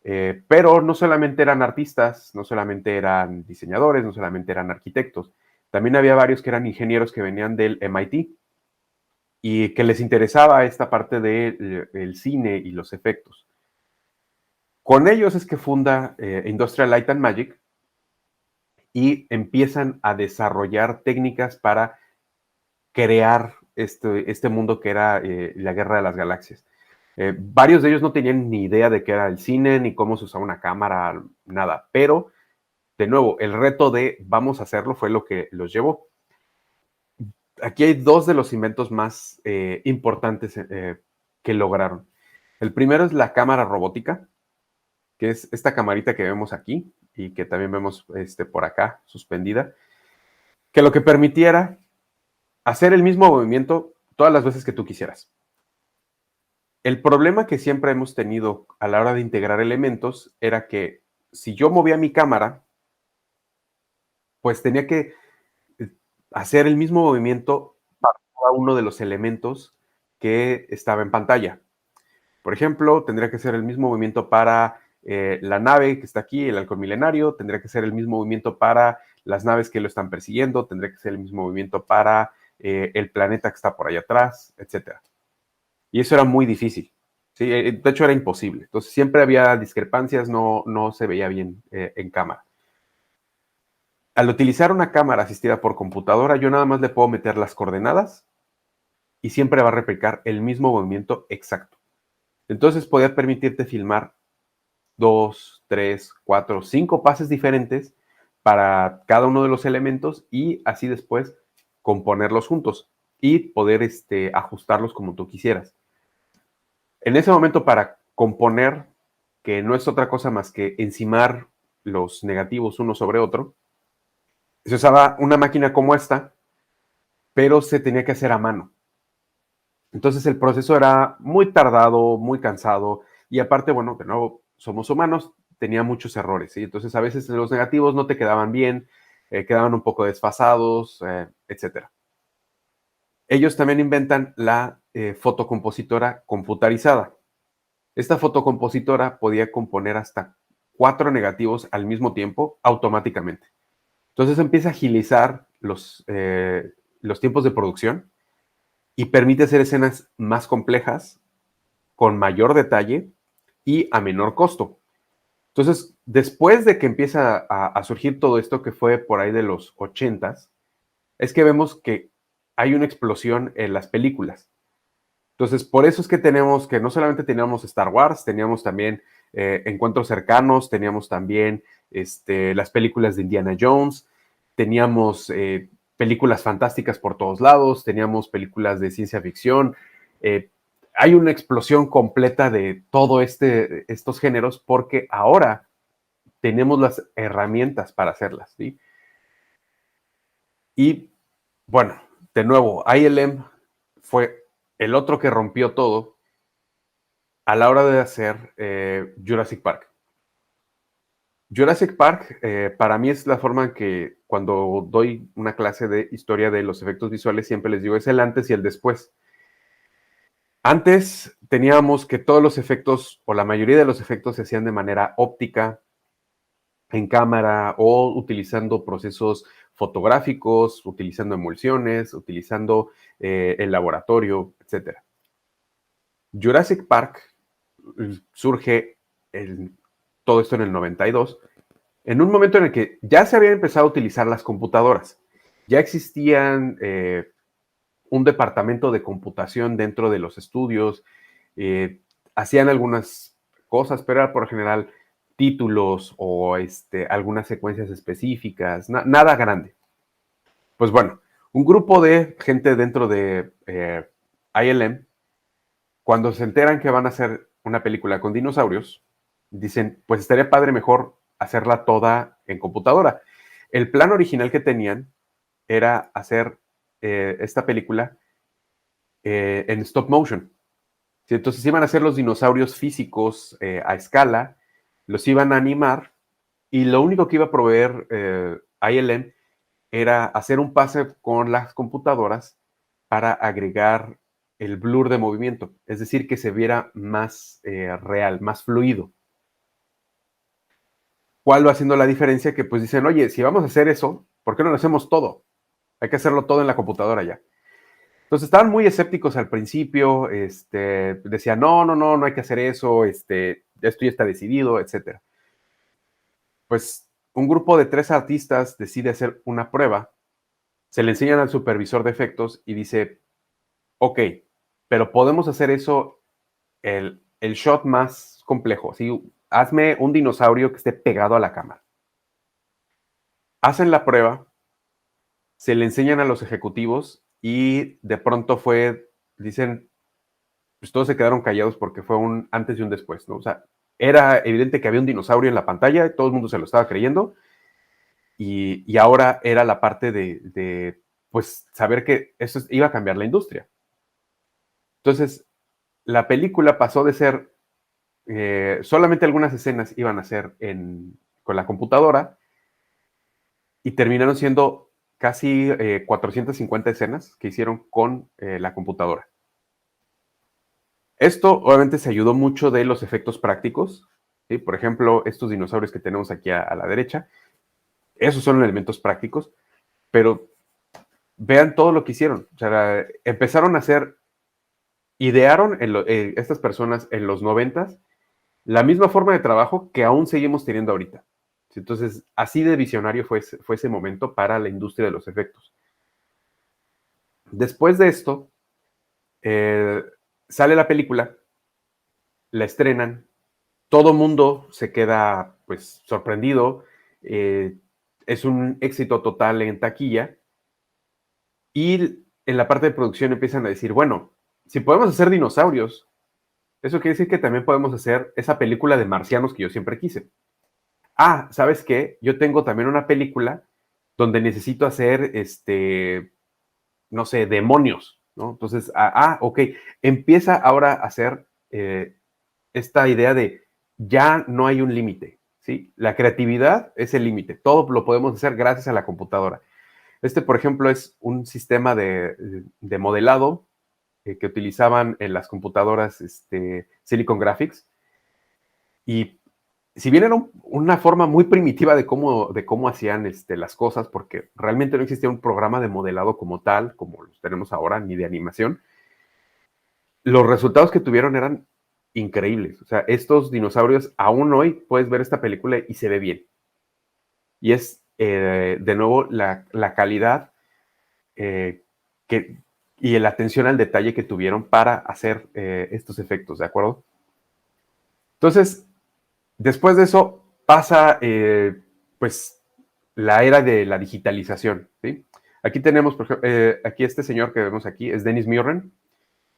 Pero no solamente eran artistas, no solamente eran diseñadores, no solamente eran arquitectos, también había varios que eran ingenieros que venían del MIT y que les interesaba esta parte del cine y los efectos. Con ellos es que funda Industrial Light and Magic y empiezan a desarrollar técnicas para crear este mundo que era la Guerra de las Galaxias. Varios de ellos no tenían ni idea de qué era el cine, ni cómo se usaba una cámara, nada, pero de nuevo, el reto de vamos a hacerlo fue lo que los llevó. Aquí hay dos de los inventos más importantes que lograron. El primero es la cámara robótica, que es esta camarita que vemos aquí y que también vemos por acá suspendida, que lo que permitiera hacer el mismo movimiento todas las veces que tú quisieras. El problema que siempre hemos tenido a la hora de integrar elementos era que si yo movía mi cámara, pues tenía que hacer el mismo movimiento para cada uno de los elementos que estaba en pantalla. Por ejemplo, tendría que ser el mismo movimiento para la nave que está aquí, el halcón milenario, tendría que ser el mismo movimiento para las naves que lo están persiguiendo, tendría que ser el mismo movimiento para el planeta que está por allá atrás, etc. Y eso era muy difícil. ¿Sí? De hecho, era imposible. Entonces, siempre había discrepancias, no se veía bien en cámara. Al utilizar una cámara asistida por computadora, yo nada más le puedo meter las coordenadas y siempre va a replicar el mismo movimiento exacto. Entonces podía permitirte filmar 2, 3, 4, 5 pases diferentes para cada uno de los elementos y así después componerlos juntos y poder ajustarlos como tú quisieras. En ese momento para componer, que no es otra cosa más que encimar los negativos uno sobre otro, se usaba una máquina como esta, pero se tenía que hacer a mano. Entonces el proceso era muy tardado, muy cansado y aparte, bueno, de nuevo, somos humanos, tenía muchos errores, ¿sí? Entonces a veces los negativos no te quedaban bien, quedaban un poco desfasados, etc. Ellos también inventan la fotocompositora computarizada. Esta fotocompositora podía componer hasta 4 negativos al mismo tiempo automáticamente. Entonces empieza a agilizar los tiempos de producción y permite hacer escenas más complejas, con mayor detalle y a menor costo. Entonces, después de que empieza a surgir todo esto, que fue por ahí de los 80s, es que vemos que hay una explosión en las películas. Entonces, por eso es que tenemos que no solamente teníamos Star Wars, teníamos también Encuentros Cercanos, teníamos también las películas de Indiana Jones, teníamos películas fantásticas por todos lados, teníamos películas de ciencia ficción. eh, Hay una explosión completa de todo estos géneros porque ahora tenemos las herramientas para hacerlas, ¿sí? Y bueno, de nuevo, ILM fue el otro que rompió todo a la hora de hacer Jurassic Park. Jurassic Park para mí es la forma en que cuando doy una clase de historia de los efectos visuales siempre les digo es el antes y el después. Antes teníamos que todos los efectos o la mayoría de los efectos se hacían de manera óptica, en cámara o utilizando procesos fotográficos, utilizando emulsiones, utilizando el laboratorio, etc. Jurassic Park surge todo esto en el 92, en un momento en el que ya se habían empezado a utilizar las computadoras. Ya existían un departamento de computación dentro de los estudios, hacían algunas cosas, pero era por lo general títulos o algunas secuencias específicas, nada grande. Pues bueno, un grupo de gente dentro de ILM, cuando se enteran que van a hacer una película con dinosaurios, dicen, pues estaría padre mejor hacerla toda en computadora. El plan original que tenían era hacer esta película en stop motion. ¿Sí? Entonces iban a hacer los dinosaurios físicos a escala, los iban a animar y lo único que iba a proveer ILM era hacer un pase con las computadoras para agregar el blur de movimiento, es decir, que se viera más real, más fluido. ¿Cuál va haciendo la diferencia? Que pues dicen, oye, si vamos a hacer eso, ¿por qué no lo hacemos todo? Hay que hacerlo todo en la computadora ya. Entonces estaban muy escépticos al principio, decían, no hay que hacer eso, esto ya está decidido, etcétera. Pues un grupo de 3 artistas decide hacer una prueba, se le enseñan al supervisor de efectos y dice, ok, pero podemos hacer eso el shot más complejo, ¿sí? Hazme un dinosaurio que esté pegado a la cámara. Hacen la prueba, se le enseñan a los ejecutivos y de pronto dicen, pues todos se quedaron callados porque fue un antes y un después, ¿no? O sea, era evidente que había un dinosaurio en la pantalla, y todo el mundo se lo estaba creyendo, y ahora era la parte pues, saber que eso iba a cambiar la industria. Entonces, la película pasó de ser, solamente algunas escenas iban a ser con la computadora, y terminaron siendo casi 450 escenas que hicieron con la computadora. Esto obviamente se ayudó mucho de los efectos prácticos, ¿sí? Por ejemplo, estos dinosaurios que tenemos aquí a la derecha, esos son elementos prácticos, pero vean todo lo que hicieron. O sea, empezaron a hacer, idearon estas personas en los 90s la misma forma de trabajo que aún seguimos teniendo ahorita. Entonces, así de visionario fue ese momento para la industria de los efectos. Después de esto, eh, sale la película, la estrenan, todo mundo se queda pues sorprendido, eh, es un éxito total en taquilla y en la parte de producción empiezan a decir, bueno, si podemos hacer dinosaurios, eso quiere decir que también podemos hacer esa película de marcianos que yo siempre quise. Ah, ¿sabes qué? Yo tengo también una película donde necesito hacer, no sé, demonios, ¿no? Entonces, ok, empieza ahora a hacer esta idea de ya no hay un límite, ¿sí? La creatividad es el límite, todo lo podemos hacer gracias a la computadora. Por ejemplo, es un sistema de modelado que utilizaban en las computadoras Silicon Graphics y si bien era una forma muy primitiva de cómo hacían las cosas, porque realmente no existía un programa de modelado como tal, como los tenemos ahora, ni de animación, los resultados que tuvieron eran increíbles. O sea, estos dinosaurios, aún hoy puedes ver esta película y se ve bien. Y es, de nuevo, la calidad eh, que, y la atención al detalle que tuvieron para hacer estos efectos, ¿de acuerdo? Entonces, después de eso pasa, pues, la era de la digitalización, ¿sí? Aquí tenemos, por ejemplo, aquí este señor que vemos aquí es Dennis Muren.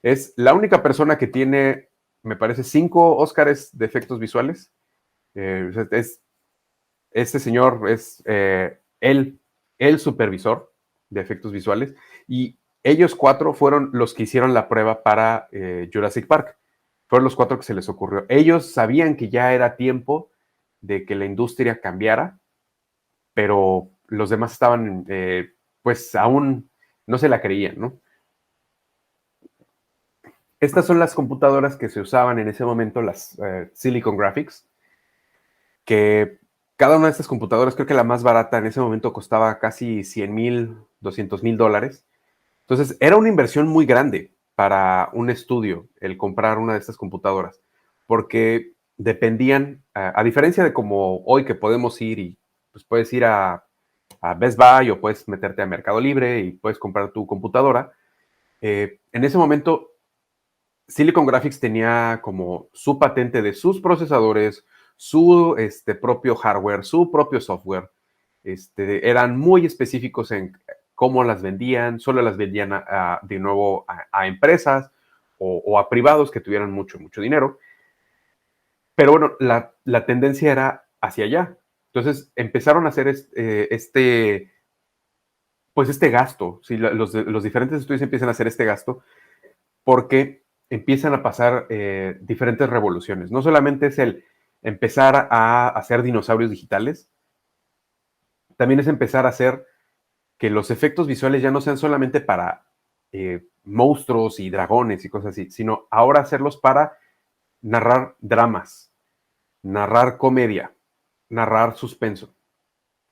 Es la única persona que tiene, me parece, 5 Óscares de efectos visuales. Este señor es el supervisor de efectos visuales y ellos 4 fueron los que hicieron la prueba para Jurassic Park. Fueron los 4 que se les ocurrió. Ellos sabían que ya era tiempo de que la industria cambiara, pero los demás estaban, pues aún no se la creían, ¿no? Estas son las computadoras que se usaban en ese momento, las Silicon Graphics, que cada una de estas computadoras, creo que la más barata en ese momento costaba casi 100,000, 200,000 dólares. Entonces, era una inversión muy grande para un estudio el comprar una de estas computadoras, porque dependían, a diferencia de como hoy que podemos ir y pues puedes ir a Best Buy o puedes meterte a Mercado Libre y puedes comprar tu computadora, en ese momento Silicon Graphics tenía como su patente de sus procesadores, su propio hardware, su propio software. Eran muy específicos en cómo las vendían, solo las vendían de nuevo a empresas o a privados que tuvieran mucho, mucho dinero. Pero bueno, la tendencia era hacia allá. Entonces empezaron a hacer pues este gasto. ¿Sí? Los diferentes estudios empiezan a hacer este gasto porque empiezan a pasar diferentes revoluciones. No solamente es el empezar a hacer dinosaurios digitales, también es empezar a hacer que los efectos visuales ya no sean solamente para monstruos y dragones y cosas así, sino ahora hacerlos para narrar dramas, narrar comedia, narrar suspenso.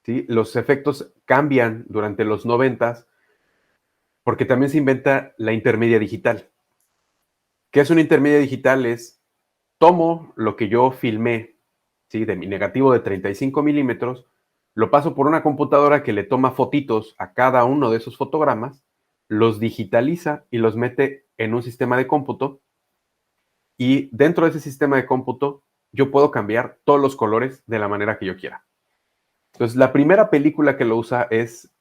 ¿Sí? Los efectos cambian durante los 90 porque también se inventa la intermedia digital. ¿Qué es una intermedia digital? Es tomo lo que yo filmé, ¿sí? De mi negativo de 35 milímetros, lo paso por una computadora que le toma fotitos a cada uno de esos fotogramas, los digitaliza y los mete en un sistema de cómputo y dentro de ese sistema de cómputo yo puedo cambiar todos los colores de la manera que yo quiera. Entonces, la primera película que lo usa es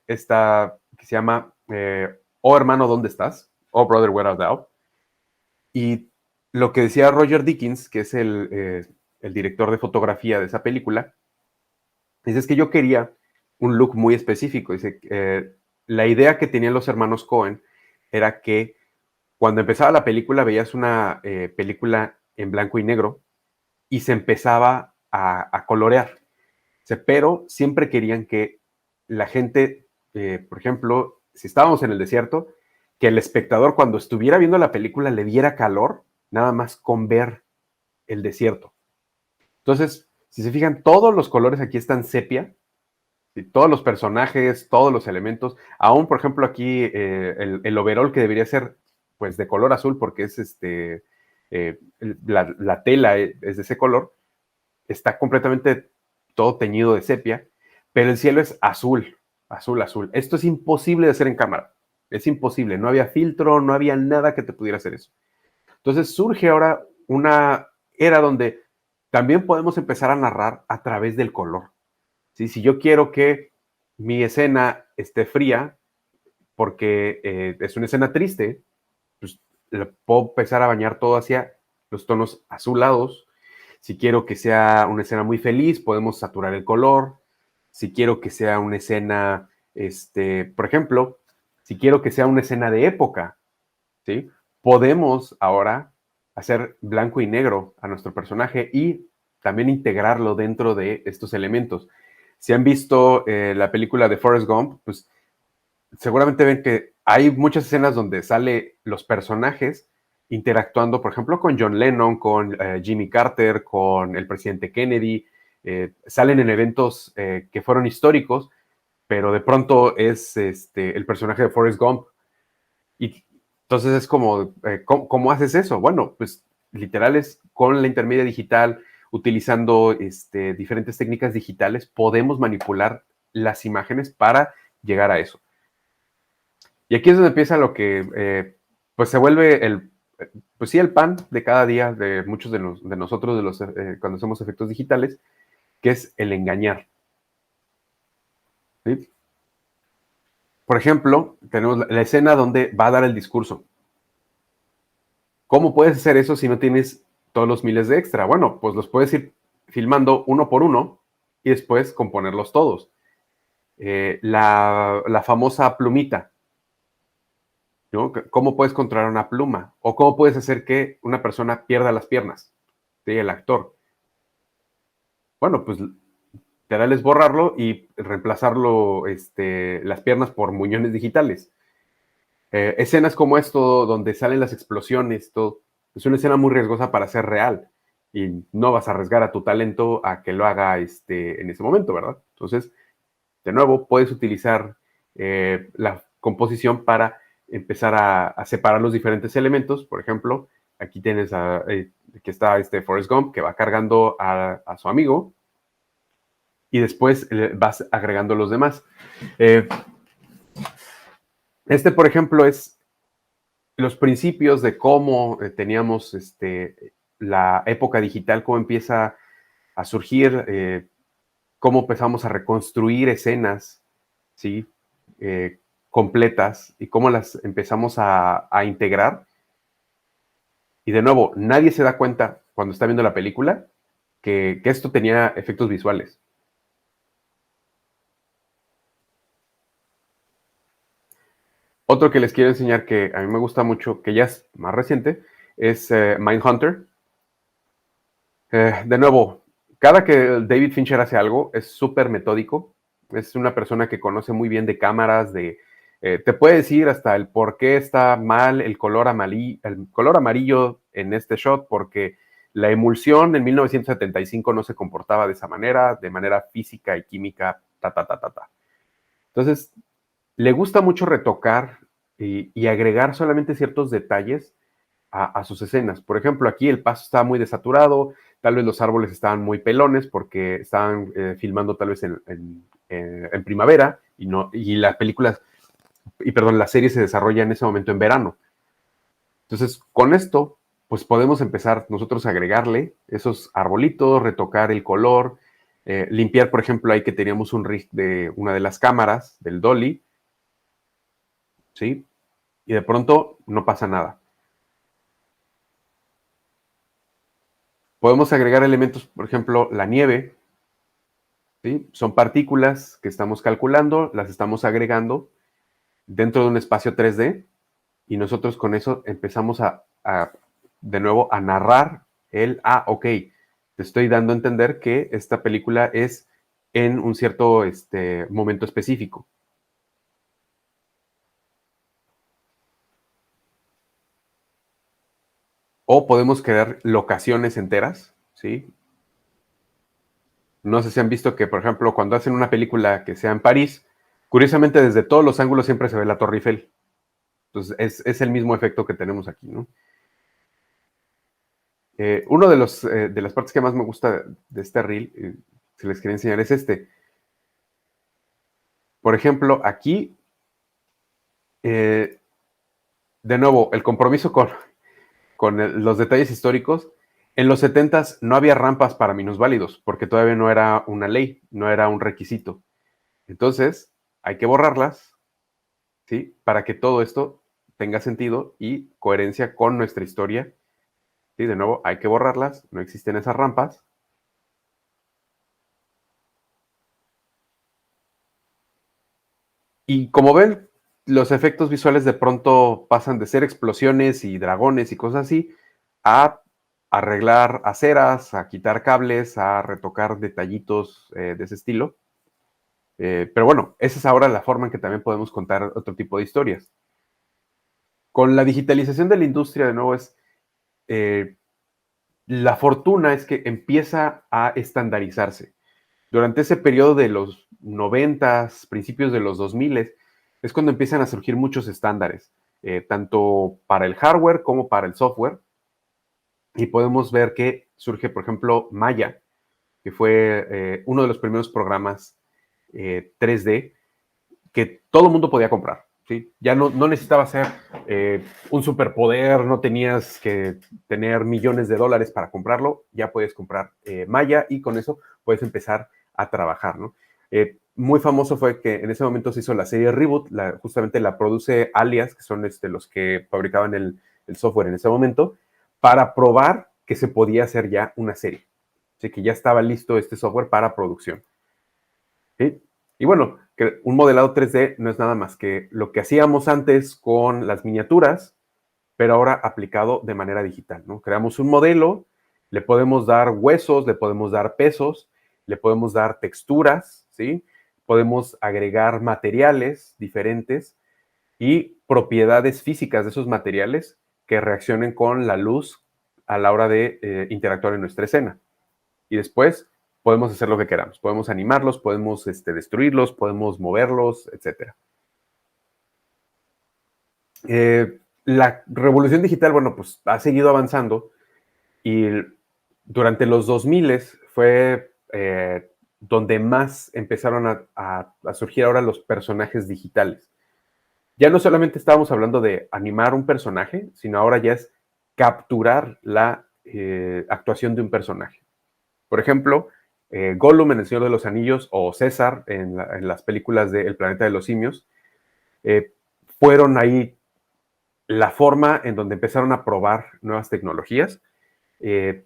esta que se llama Oh hermano, ¿dónde estás? Oh brother, where art thou? Y lo que decía Roger Dickens, que es el director de fotografía de esa película, es que yo quería un look muy específico. Dice, la idea que tenían los hermanos Cohen era que cuando empezaba la película veías una película en blanco y negro y se empezaba a colorear. Pero siempre querían que la gente, por ejemplo, si estábamos en el desierto, que el espectador cuando estuviera viendo la película le diera calor nada más con ver el desierto. Entonces, si se fijan, todos los colores aquí están sepia, ¿sí? Todos los personajes, todos los elementos, aún por ejemplo aquí el overall que debería ser pues de color azul porque es la tela es de ese color, está completamente todo teñido de sepia, pero el cielo es azul, azul, azul. Esto es imposible de hacer en cámara, es imposible, no había filtro, no había nada que te pudiera hacer eso. Entonces surge ahora una era donde también podemos empezar a narrar a través del color. ¿Sí? Si yo quiero que mi escena esté fría, porque es una escena triste, pues le puedo empezar a bañar todo hacia los tonos azulados. Si quiero que sea una escena muy feliz, podemos saturar el color. Si quiero que sea una escena, por ejemplo, si quiero que sea una escena de época, ¿sí? Podemos ahora hacer blanco y negro a nuestro personaje y también integrarlo dentro de estos elementos. Si han visto la película de Forrest Gump, pues seguramente ven que hay muchas escenas donde sale los personajes interactuando, por ejemplo, con John Lennon, con Jimmy Carter, con el presidente Kennedy, salen en eventos que fueron históricos, pero de pronto es el personaje de Forrest Gump. Y entonces es como, ¿cómo haces eso? Bueno, pues literales con la intermedia digital, utilizando diferentes técnicas digitales, podemos manipular las imágenes para llegar a eso. Y aquí es donde empieza lo que pues se vuelve pues sí, el pan de cada día de muchos de nosotros cuando hacemos efectos digitales, que es el engañar. ¿Sí? Por ejemplo, tenemos la escena donde va a dar el discurso. ¿Cómo puedes hacer eso si no tienes todos los miles de extra? Bueno, pues los puedes ir filmando uno por uno y después componerlos todos. La famosa plumita, ¿no? ¿Cómo puedes controlar una pluma? ¿O cómo puedes hacer que una persona pierda las piernas? ¿Sí? El actor. Bueno, pues literal es borrarlo y reemplazarlo, las piernas por muñones digitales. Escenas como esto, donde salen las explosiones, todo, es una escena muy riesgosa para ser real y no vas a arriesgar a tu talento a que lo haga en ese momento, ¿verdad? Entonces, de nuevo, puedes utilizar la composición para empezar a separar los diferentes elementos. Por ejemplo, aquí tienes que está Forrest Gump, que va cargando a su amigo y después vas agregando los demás. Por ejemplo, es los principios de cómo teníamos la época digital, cómo empieza a surgir, cómo empezamos a reconstruir escenas, ¿sí? Completas y cómo las empezamos a integrar. Y de nuevo, nadie se da cuenta cuando está viendo la película que esto tenía efectos visuales. Otro que les quiero enseñar que a mí me gusta mucho, que ya es más reciente, es Mindhunter. De nuevo, cada que David Fincher hace algo es súper metódico. Es una persona que conoce muy bien de cámaras, te puede decir hasta el por qué está mal el color amarillo en este shot, porque la emulsión en 1975 no se comportaba de esa manera, de manera física y química, ta. Entonces, le gusta mucho retocar y agregar solamente ciertos detalles a sus escenas. Por ejemplo, aquí el paso estaba muy desaturado, tal vez los árboles estaban muy pelones porque estaban filmando tal vez en primavera y la serie se desarrolla en ese momento en verano. Entonces, con esto, pues podemos empezar nosotros a agregarle esos arbolitos, retocar el color, limpiar, por ejemplo, ahí que teníamos un rig de una de las cámaras, del dolly, ¿sí? Y de pronto no pasa nada. Podemos agregar elementos, por ejemplo, la nieve, ¿sí? Son partículas que estamos calculando, las estamos agregando dentro de un espacio 3D y nosotros con eso empezamos de nuevo, a narrar ok, te estoy dando a entender que esta película es en un cierto momento específico. O podemos crear locaciones enteras, ¿sí? No sé si han visto que, por ejemplo, cuando hacen una película que sea en París, curiosamente desde todos los ángulos siempre se ve la Torre Eiffel. Entonces es el mismo efecto que tenemos aquí, ¿no? Uno de las partes que más me gusta de este reel, si les quería enseñar, es este. Por ejemplo, aquí, de nuevo, el compromiso con los detalles históricos. En los 70s no había rampas para minusválidos, porque todavía no era una ley, no era un requisito. Entonces, hay que borrarlas, ¿sí? Para que todo esto tenga sentido y coherencia con nuestra historia. ¿Sí? De nuevo, hay que borrarlas, no existen esas rampas. Y como ven, los efectos visuales de pronto pasan de ser explosiones y dragones y cosas así a arreglar aceras, a quitar cables, a retocar detallitos de ese estilo. Pero bueno, esa es ahora la forma en que también podemos contar otro tipo de historias. Con la digitalización de la industria, de nuevo, la fortuna es que empieza a estandarizarse. Durante ese periodo de los 90s, principios de los 2000, es cuando empiezan a surgir muchos estándares, tanto para el hardware como para el software. y podemos ver que surge, por ejemplo, Maya, que fue uno de los primeros programas 3D que todo el mundo podía comprar. ¿Sí? Ya no necesitaba ser un superpoder, no tenías que tener millones de dólares para comprarlo, ya puedes comprar Maya y con eso puedes empezar a trabajar, ¿no? Muy famoso fue que en ese momento se hizo la serie Reboot, justamente la produce Alias, que son los que fabricaban el software en ese momento, para probar que se podía hacer ya una serie. Así que ya estaba listo este software para producción. ¿Sí? Y bueno, que un modelado 3D no es nada más que lo que hacíamos antes con las miniaturas, pero ahora aplicado de manera digital, ¿no? Creamos un modelo, le podemos dar huesos, le podemos dar pesos, le podemos dar texturas, ¿sí? Podemos agregar materiales diferentes y propiedades físicas de esos materiales que reaccionen con la luz a la hora de interactuar en nuestra escena. Y después podemos hacer lo que queramos. Podemos animarlos, podemos destruirlos, podemos moverlos, etc. La revolución digital, bueno, pues ha seguido avanzando y durante los 2000 fue donde más empezaron a surgir ahora los personajes digitales. Ya no solamente estábamos hablando de animar un personaje, sino ahora ya es capturar la actuación de un personaje. Por ejemplo, Gollum en El Señor de los Anillos o César en las películas de El Planeta de los Simios, eh, fueron ahí la forma en donde empezaron a probar nuevas tecnologías.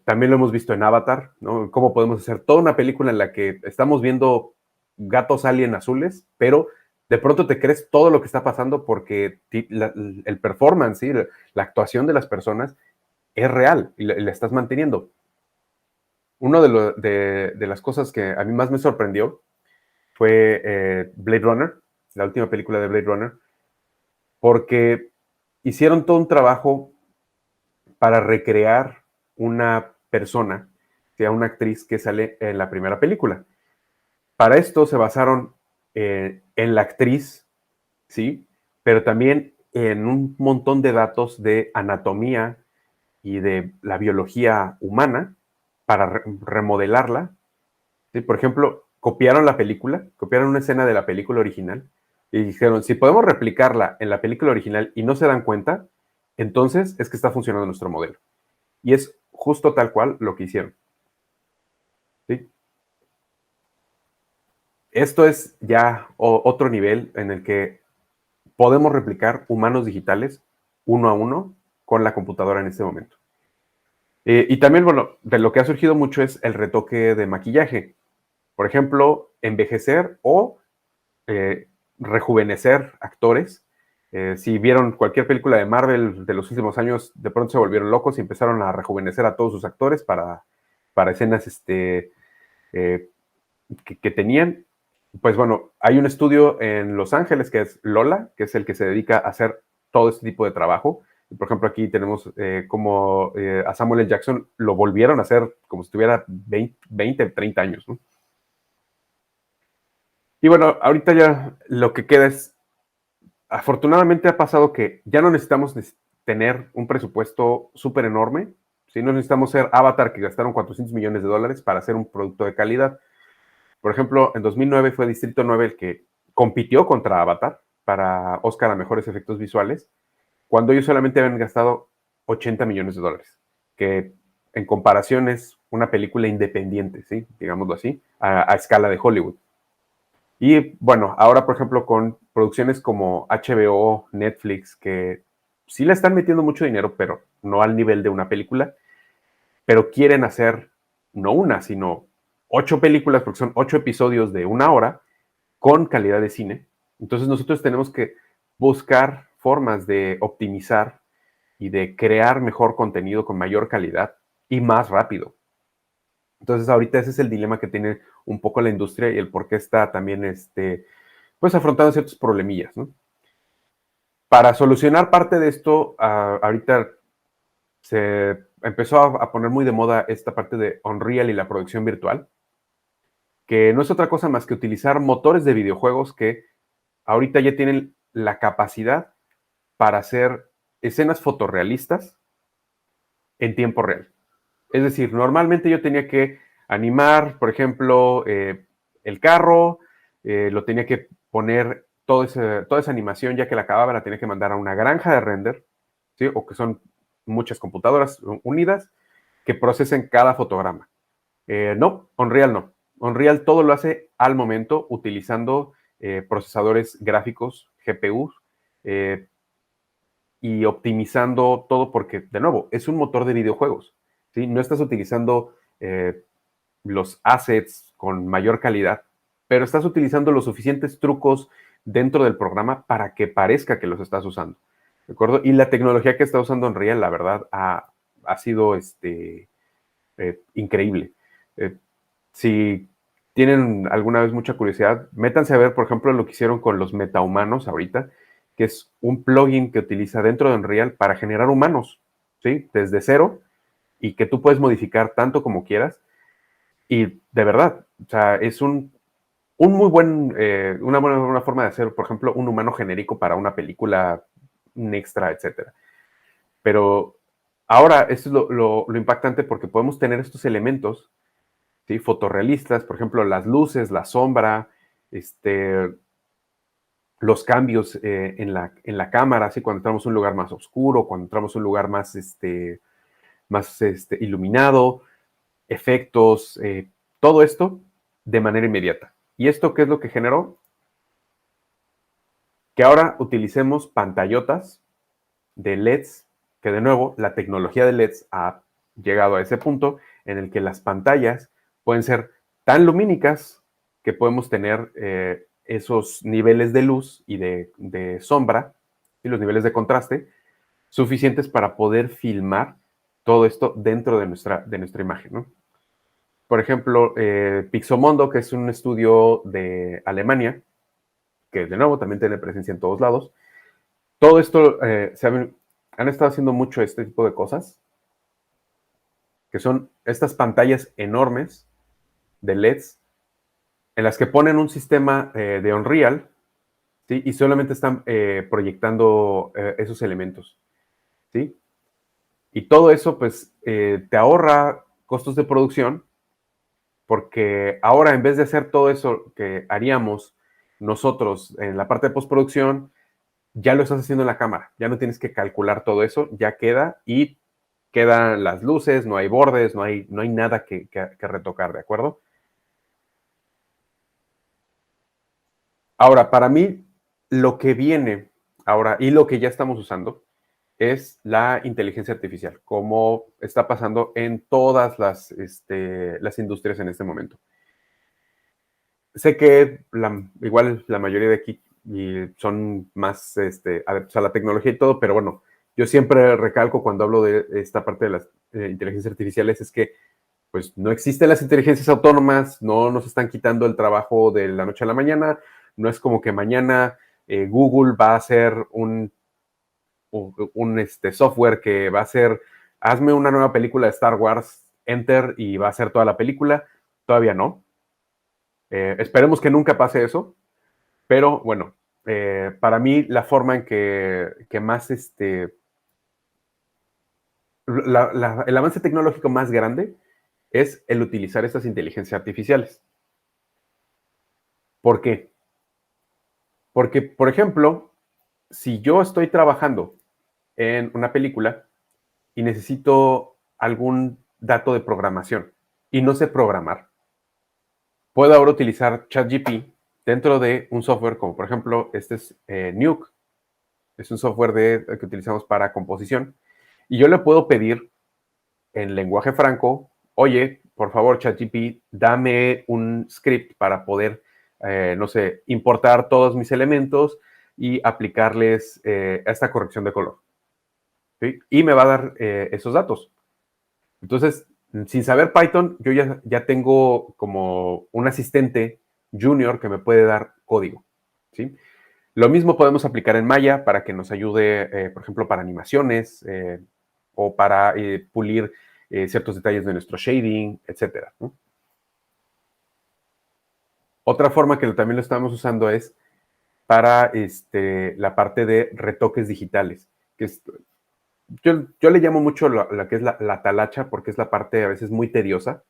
También lo hemos visto en Avatar, ¿no? Cómo podemos hacer toda una película en la que estamos viendo gatos alien azules, pero de pronto te crees todo lo que está pasando porque el performance, ¿sí? La actuación de las personas es real y la estás manteniendo. Una de las cosas que a mí más me sorprendió fue Blade Runner, la última película de Blade Runner, porque hicieron todo un trabajo para recrear una persona, sea una actriz que sale en la primera película. Para esto se basaron en la actriz, ¿sí? Pero también en un montón de datos de anatomía y de la biología humana para remodelarla. ¿Sí? Por ejemplo, copiaron la película, copiaron una escena de la película original y dijeron, si podemos replicarla en la película original y no se dan cuenta, entonces es que está funcionando nuestro modelo. Y es justo tal cual lo que hicieron. ¿Sí? Esto es ya otro nivel en el que podemos replicar humanos digitales uno a uno con la computadora en este momento. Y también, bueno, de lo que ha surgido mucho es el retoque de maquillaje. Por ejemplo, envejecer o rejuvenecer actores. Si vieron cualquier película de Marvel de los últimos años, de pronto se volvieron locos y empezaron a rejuvenecer a todos sus actores para escenas que tenían. Pues bueno, hay un estudio en Los Ángeles que es Lola, que es el que se dedica a hacer todo este tipo de trabajo. Por ejemplo, aquí tenemos como a Samuel L. Jackson lo volvieron a hacer como si tuviera 20 30 años, ¿no? Y bueno, ahorita ya lo que queda es, afortunadamente ha pasado que ya no necesitamos tener un presupuesto súper enorme, ¿sí? No necesitamos ser Avatar que gastaron 400 millones de dólares para hacer un producto de calidad. Por ejemplo, en 2009 fue Distrito 9 el que compitió contra Avatar para Oscar a mejores efectos visuales, cuando ellos solamente habían gastado 80 millones de dólares, que en comparación es una película independiente, ¿sí? Digámoslo así, a escala de Hollywood. Y bueno, ahora por ejemplo con producciones como HBO, Netflix, que sí le están metiendo mucho dinero, pero no al nivel de una película, pero quieren hacer no una, sino 8 películas, porque son 8 episodios de una hora, con calidad de cine. Entonces nosotros tenemos que buscar formas de optimizar y de crear mejor contenido con mayor calidad y más rápido. Entonces ahorita ese es el dilema que tiene un poco la industria y el por qué está también pues afrontando ciertos problemillas, ¿no? Para solucionar parte de esto, ahorita se empezó a poner muy de moda esta parte de Unreal y la producción virtual, que no es otra cosa más que utilizar motores de videojuegos que ahorita ya tienen la capacidad para hacer escenas fotorrealistas en tiempo real. Es decir, normalmente yo tenía que animar, por ejemplo, el carro, lo tenía que poner toda esa animación, ya que la acababa, la tenía que mandar a una granja de render, ¿sí? O que son muchas computadoras unidas que procesen cada fotograma. No, Unreal no. Unreal todo lo hace al momento utilizando procesadores gráficos, GPUs, eh, y optimizando todo porque, de nuevo, es un motor de videojuegos. ¿Sí? No estás utilizando los assets con mayor calidad, pero estás utilizando los suficientes trucos dentro del programa para que parezca que los estás usando. ¿De acuerdo? Y la tecnología que está usando Unreal, la verdad, ha sido increíble. Eh, si tienen alguna vez mucha curiosidad, métanse a ver, por ejemplo, lo que hicieron con los metahumanos ahorita, que es un plugin que utiliza dentro de Unreal para generar humanos, ¿sí? Desde cero y que tú puedes modificar tanto como quieras. Y de verdad, o sea, es un muy buen, una buena forma de hacer, por ejemplo, un humano genérico para una película, un extra, etcétera. Pero ahora, esto es lo impactante porque podemos tener estos elementos, ¿sí? Fotorrealistas, por ejemplo, las luces, la sombra, los cambios en la cámara, ¿sí? Cuando entramos a un lugar más oscuro, cuando entramos a un lugar más iluminado, efectos, todo esto de manera inmediata. ¿Y esto qué es lo que generó? Que ahora utilicemos pantallotas de LEDs, que de nuevo la tecnología de LEDs ha llegado a ese punto en el que las pantallas pueden ser tan lumínicas que podemos tener esos niveles de luz y de sombra y los niveles de contraste suficientes para poder filmar todo esto dentro de nuestra imagen, ¿no? Por ejemplo, Pixomondo, que es un estudio de Alemania, que de nuevo también tiene presencia en todos lados, todo esto han estado haciendo mucho este tipo de cosas, que son estas pantallas enormes de LEDs en las que ponen un sistema de Unreal, ¿sí? Y solamente están proyectando esos elementos, ¿sí? Y todo eso, pues, te ahorra costos de producción, porque ahora en vez de hacer todo eso que haríamos nosotros en la parte de postproducción, ya lo estás haciendo en la cámara, ya no tienes que calcular todo eso, ya queda y quedan las luces, no hay bordes, no hay nada que retocar, ¿de acuerdo? Ahora, para mí, lo que viene ahora y lo que ya estamos usando es la inteligencia artificial, como está pasando en todas las industrias en este momento. Sé que igual la mayoría de aquí son más adeptos a la tecnología y todo, pero bueno, yo siempre recalco cuando hablo de esta parte de las inteligencias artificiales es que pues no existen las inteligencias autónomas, no nos están quitando el trabajo de la noche a la mañana, no es como que mañana Google va a hacer un software que va a hacer, hazme una nueva película de Star Wars, enter y va a hacer toda la película, todavía no. Esperemos que nunca pase eso, pero bueno, para mí la forma en que más el avance tecnológico más grande es el utilizar estas inteligencias artificiales. ¿Por qué? Porque, por ejemplo, si yo estoy trabajando en una película y necesito algún dato de programación y no sé programar, puedo ahora utilizar ChatGPT dentro de un software como, por ejemplo, este es Nuke, es un software que utilizamos para composición, y yo le puedo pedir en lenguaje franco, oye, por favor, ChatGPT, dame un script para poder, no sé, importar todos mis elementos y aplicarles esta corrección de color. ¿Sí? Y me va a dar esos datos. Entonces, sin saber Python, yo ya tengo como un asistente junior que me puede dar código. ¿Sí? Lo mismo podemos aplicar en Maya para que nos ayude, por ejemplo, para animaciones o para pulir ciertos detalles de nuestro shading, etcétera, ¿no? Otra forma que también lo estamos usando es para la parte de retoques digitales, que es yo le llamo mucho la que es la talacha, porque es la parte a veces muy tediosa.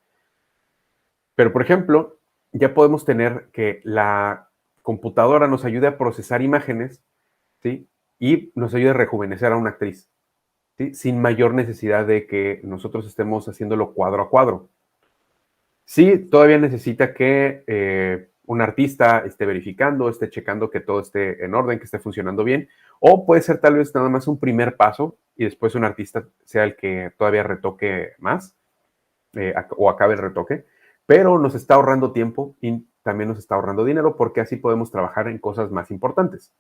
Pero, por ejemplo, ya podemos tener que la computadora nos ayude a procesar imágenes, ¿sí? Y nos ayude a rejuvenecer a una actriz, ¿sí? Sin mayor necesidad de que nosotros estemos haciéndolo cuadro a cuadro. Sí, todavía necesita que un artista esté verificando, esté checando que todo esté en orden, que esté funcionando bien, o puede ser tal vez nada más un primer paso y después un artista sea el que todavía retoque más o acabe el retoque, pero nos está ahorrando tiempo y también nos está ahorrando dinero porque así podemos trabajar en cosas más importantes.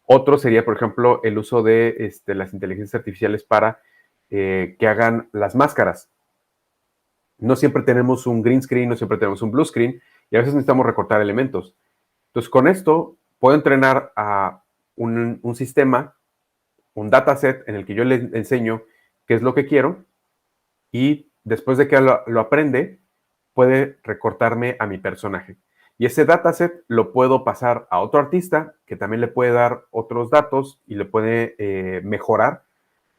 Otro sería, por ejemplo, el uso de las inteligencias artificiales para que hagan las máscaras. No siempre tenemos un green screen, no siempre tenemos un blue screen y a veces necesitamos recortar elementos. Entonces, con esto puedo entrenar a un sistema, un dataset en el que yo le enseño qué es lo que quiero y después de que lo aprende, puede recortarme a mi personaje. Y ese dataset lo puedo pasar a otro artista que también le puede dar otros datos y le puede mejorar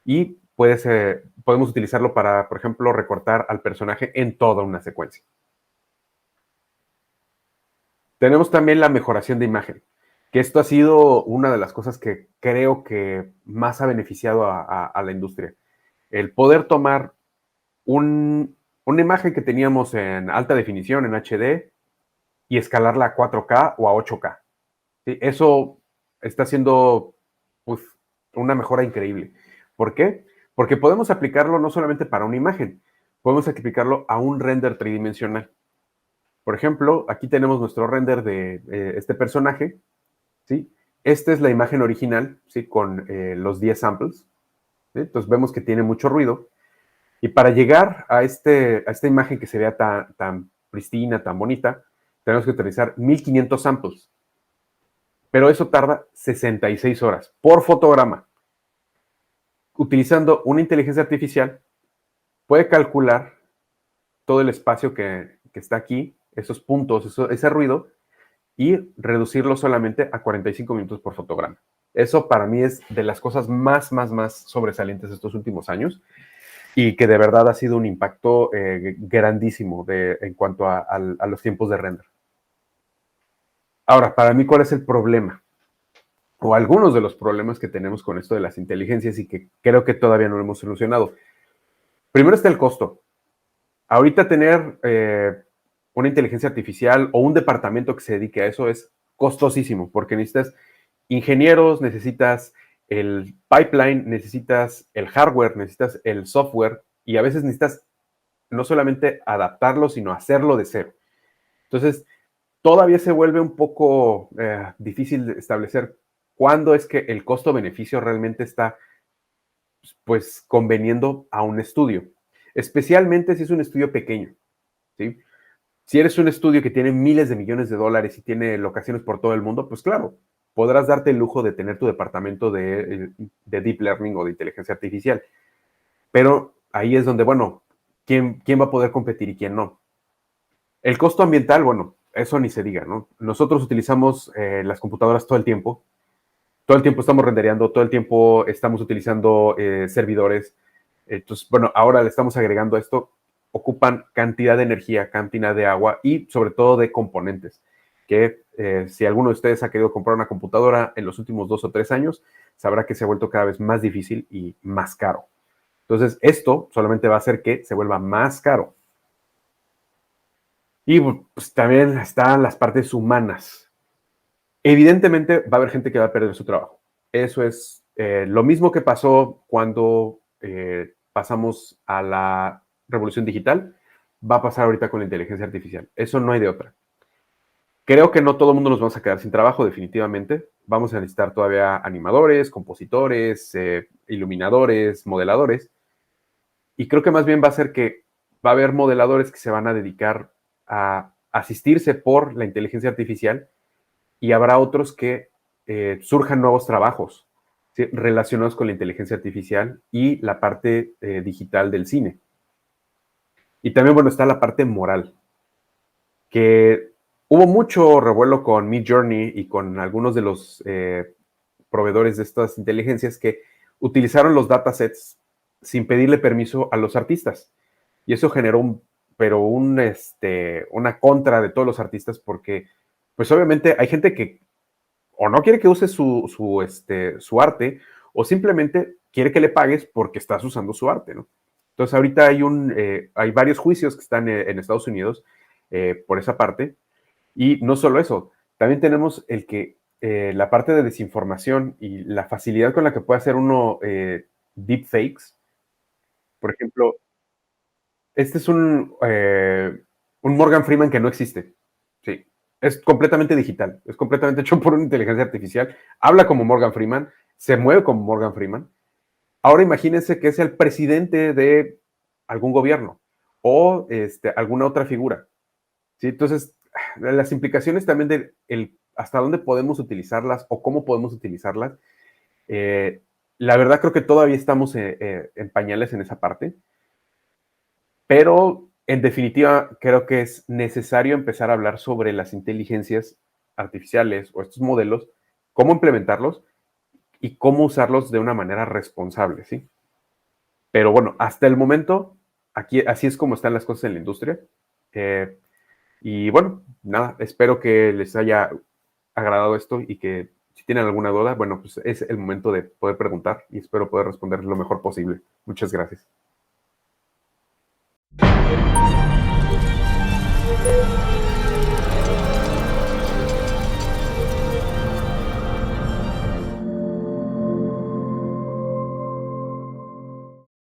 y podemos utilizarlo para, por ejemplo, recortar al personaje en toda una secuencia. Tenemos también la mejoración de imagen, que esto ha sido una de las cosas que creo que más ha beneficiado a la industria. El poder tomar una imagen que teníamos en alta definición, en HD, y escalarla a 4K o a 8K. ¿Sí? Eso está siendo pues, una mejora increíble. ¿Por qué? Porque podemos aplicarlo no solamente para una imagen, podemos aplicarlo a un render tridimensional. Por ejemplo, aquí tenemos nuestro render de este personaje, ¿sí? Esta es la imagen original, ¿sí? Con los 10 samples. ¿Sí? Entonces vemos que tiene mucho ruido. Y para llegar a esta imagen que se vea tan pristina, tan bonita, tenemos que utilizar 1500 samples. Pero eso tarda 66 horas por fotograma. Utilizando una inteligencia artificial, puede calcular todo el espacio que está aquí, esos puntos, ese ruido, y reducirlo solamente a 45 minutos por fotograma. Eso para mí es de las cosas más sobresalientes de estos últimos años y que de verdad ha sido un impacto grandísimo en cuanto a los tiempos de render. Ahora, para mí, ¿cuál es el problema? O algunos de los problemas que tenemos con esto de las inteligencias y que creo que todavía no lo hemos solucionado. Primero está el costo. Ahorita tener una inteligencia artificial o un departamento que se dedique a eso es costosísimo porque necesitas ingenieros, necesitas el pipeline, necesitas el hardware, necesitas el software y a veces necesitas no solamente adaptarlo, sino hacerlo de cero. Entonces, todavía se vuelve un poco difícil de establecer cuándo es que el costo-beneficio realmente está pues conveniendo a un estudio, especialmente si es un estudio pequeño, ¿sí? Si eres un estudio que tiene miles de millones de dólares y tiene locaciones por todo el mundo, pues claro, podrás darte el lujo de tener tu departamento de deep learning o de inteligencia artificial. Pero ahí es donde, bueno, ¿quién va a poder competir y quién no? El costo ambiental, bueno, eso ni se diga, ¿no? Nosotros utilizamos las computadoras todo el tiempo estamos rendereando, todo el tiempo estamos utilizando servidores. Entonces, bueno, ahora le estamos agregando esto, ocupan cantidad de energía, cantidad de agua y sobre todo de componentes, que si alguno de ustedes ha querido comprar una computadora en los últimos 2 o 3 años, sabrá que se ha vuelto cada vez más difícil y más caro. Entonces, esto solamente va a hacer que se vuelva más caro. Y pues, también están las partes humanas. Evidentemente va a haber gente que va a perder su trabajo. Eso es lo mismo que pasó cuando pasamos a la revolución digital, va a pasar ahorita con la inteligencia artificial. Eso no hay de otra. Creo que no todo el mundo nos vamos a quedar sin trabajo, definitivamente. Vamos a necesitar todavía animadores, compositores, iluminadores, modeladores. Y creo que más bien va a ser que va a haber modeladores que se van a dedicar a asistirse por la inteligencia artificial y habrá otros que surjan nuevos trabajos, ¿sí? Relacionados con la inteligencia artificial y la parte digital del cine. Y también, bueno, está la parte moral, que hubo mucho revuelo con Midjourney y con algunos de los proveedores de estas inteligencias que utilizaron los datasets sin pedirle permiso a los artistas. Y eso generó una contra de todos los artistas porque, pues obviamente hay gente que o no quiere que use su arte o simplemente quiere que le pagues porque estás usando su arte, ¿no? Entonces ahorita hay varios juicios que están en Estados Unidos por esa parte. Y no solo eso, también tenemos la parte de desinformación y la facilidad con la que puede hacer uno deepfakes. Por ejemplo, este es un Morgan Freeman que no existe. Sí, es completamente digital, es completamente hecho por una inteligencia artificial. Habla como Morgan Freeman, se mueve como Morgan Freeman. Ahora imagínense que es el presidente de algún gobierno o alguna otra figura. ¿Sí? Entonces, las implicaciones también de hasta dónde podemos utilizarlas o cómo podemos utilizarlas, la verdad creo que todavía estamos en pañales en esa parte, pero en definitiva creo que es necesario empezar a hablar sobre las inteligencias artificiales o estos modelos, cómo implementarlos y cómo usarlos de una manera responsable, ¿sí? Pero bueno, hasta el momento, aquí así es como están las cosas en la industria. Eh, Y bueno, nada, espero que les haya agradado esto y que si tienen alguna duda, bueno, pues es el momento de poder preguntar y espero poder responder lo mejor posible. Muchas gracias.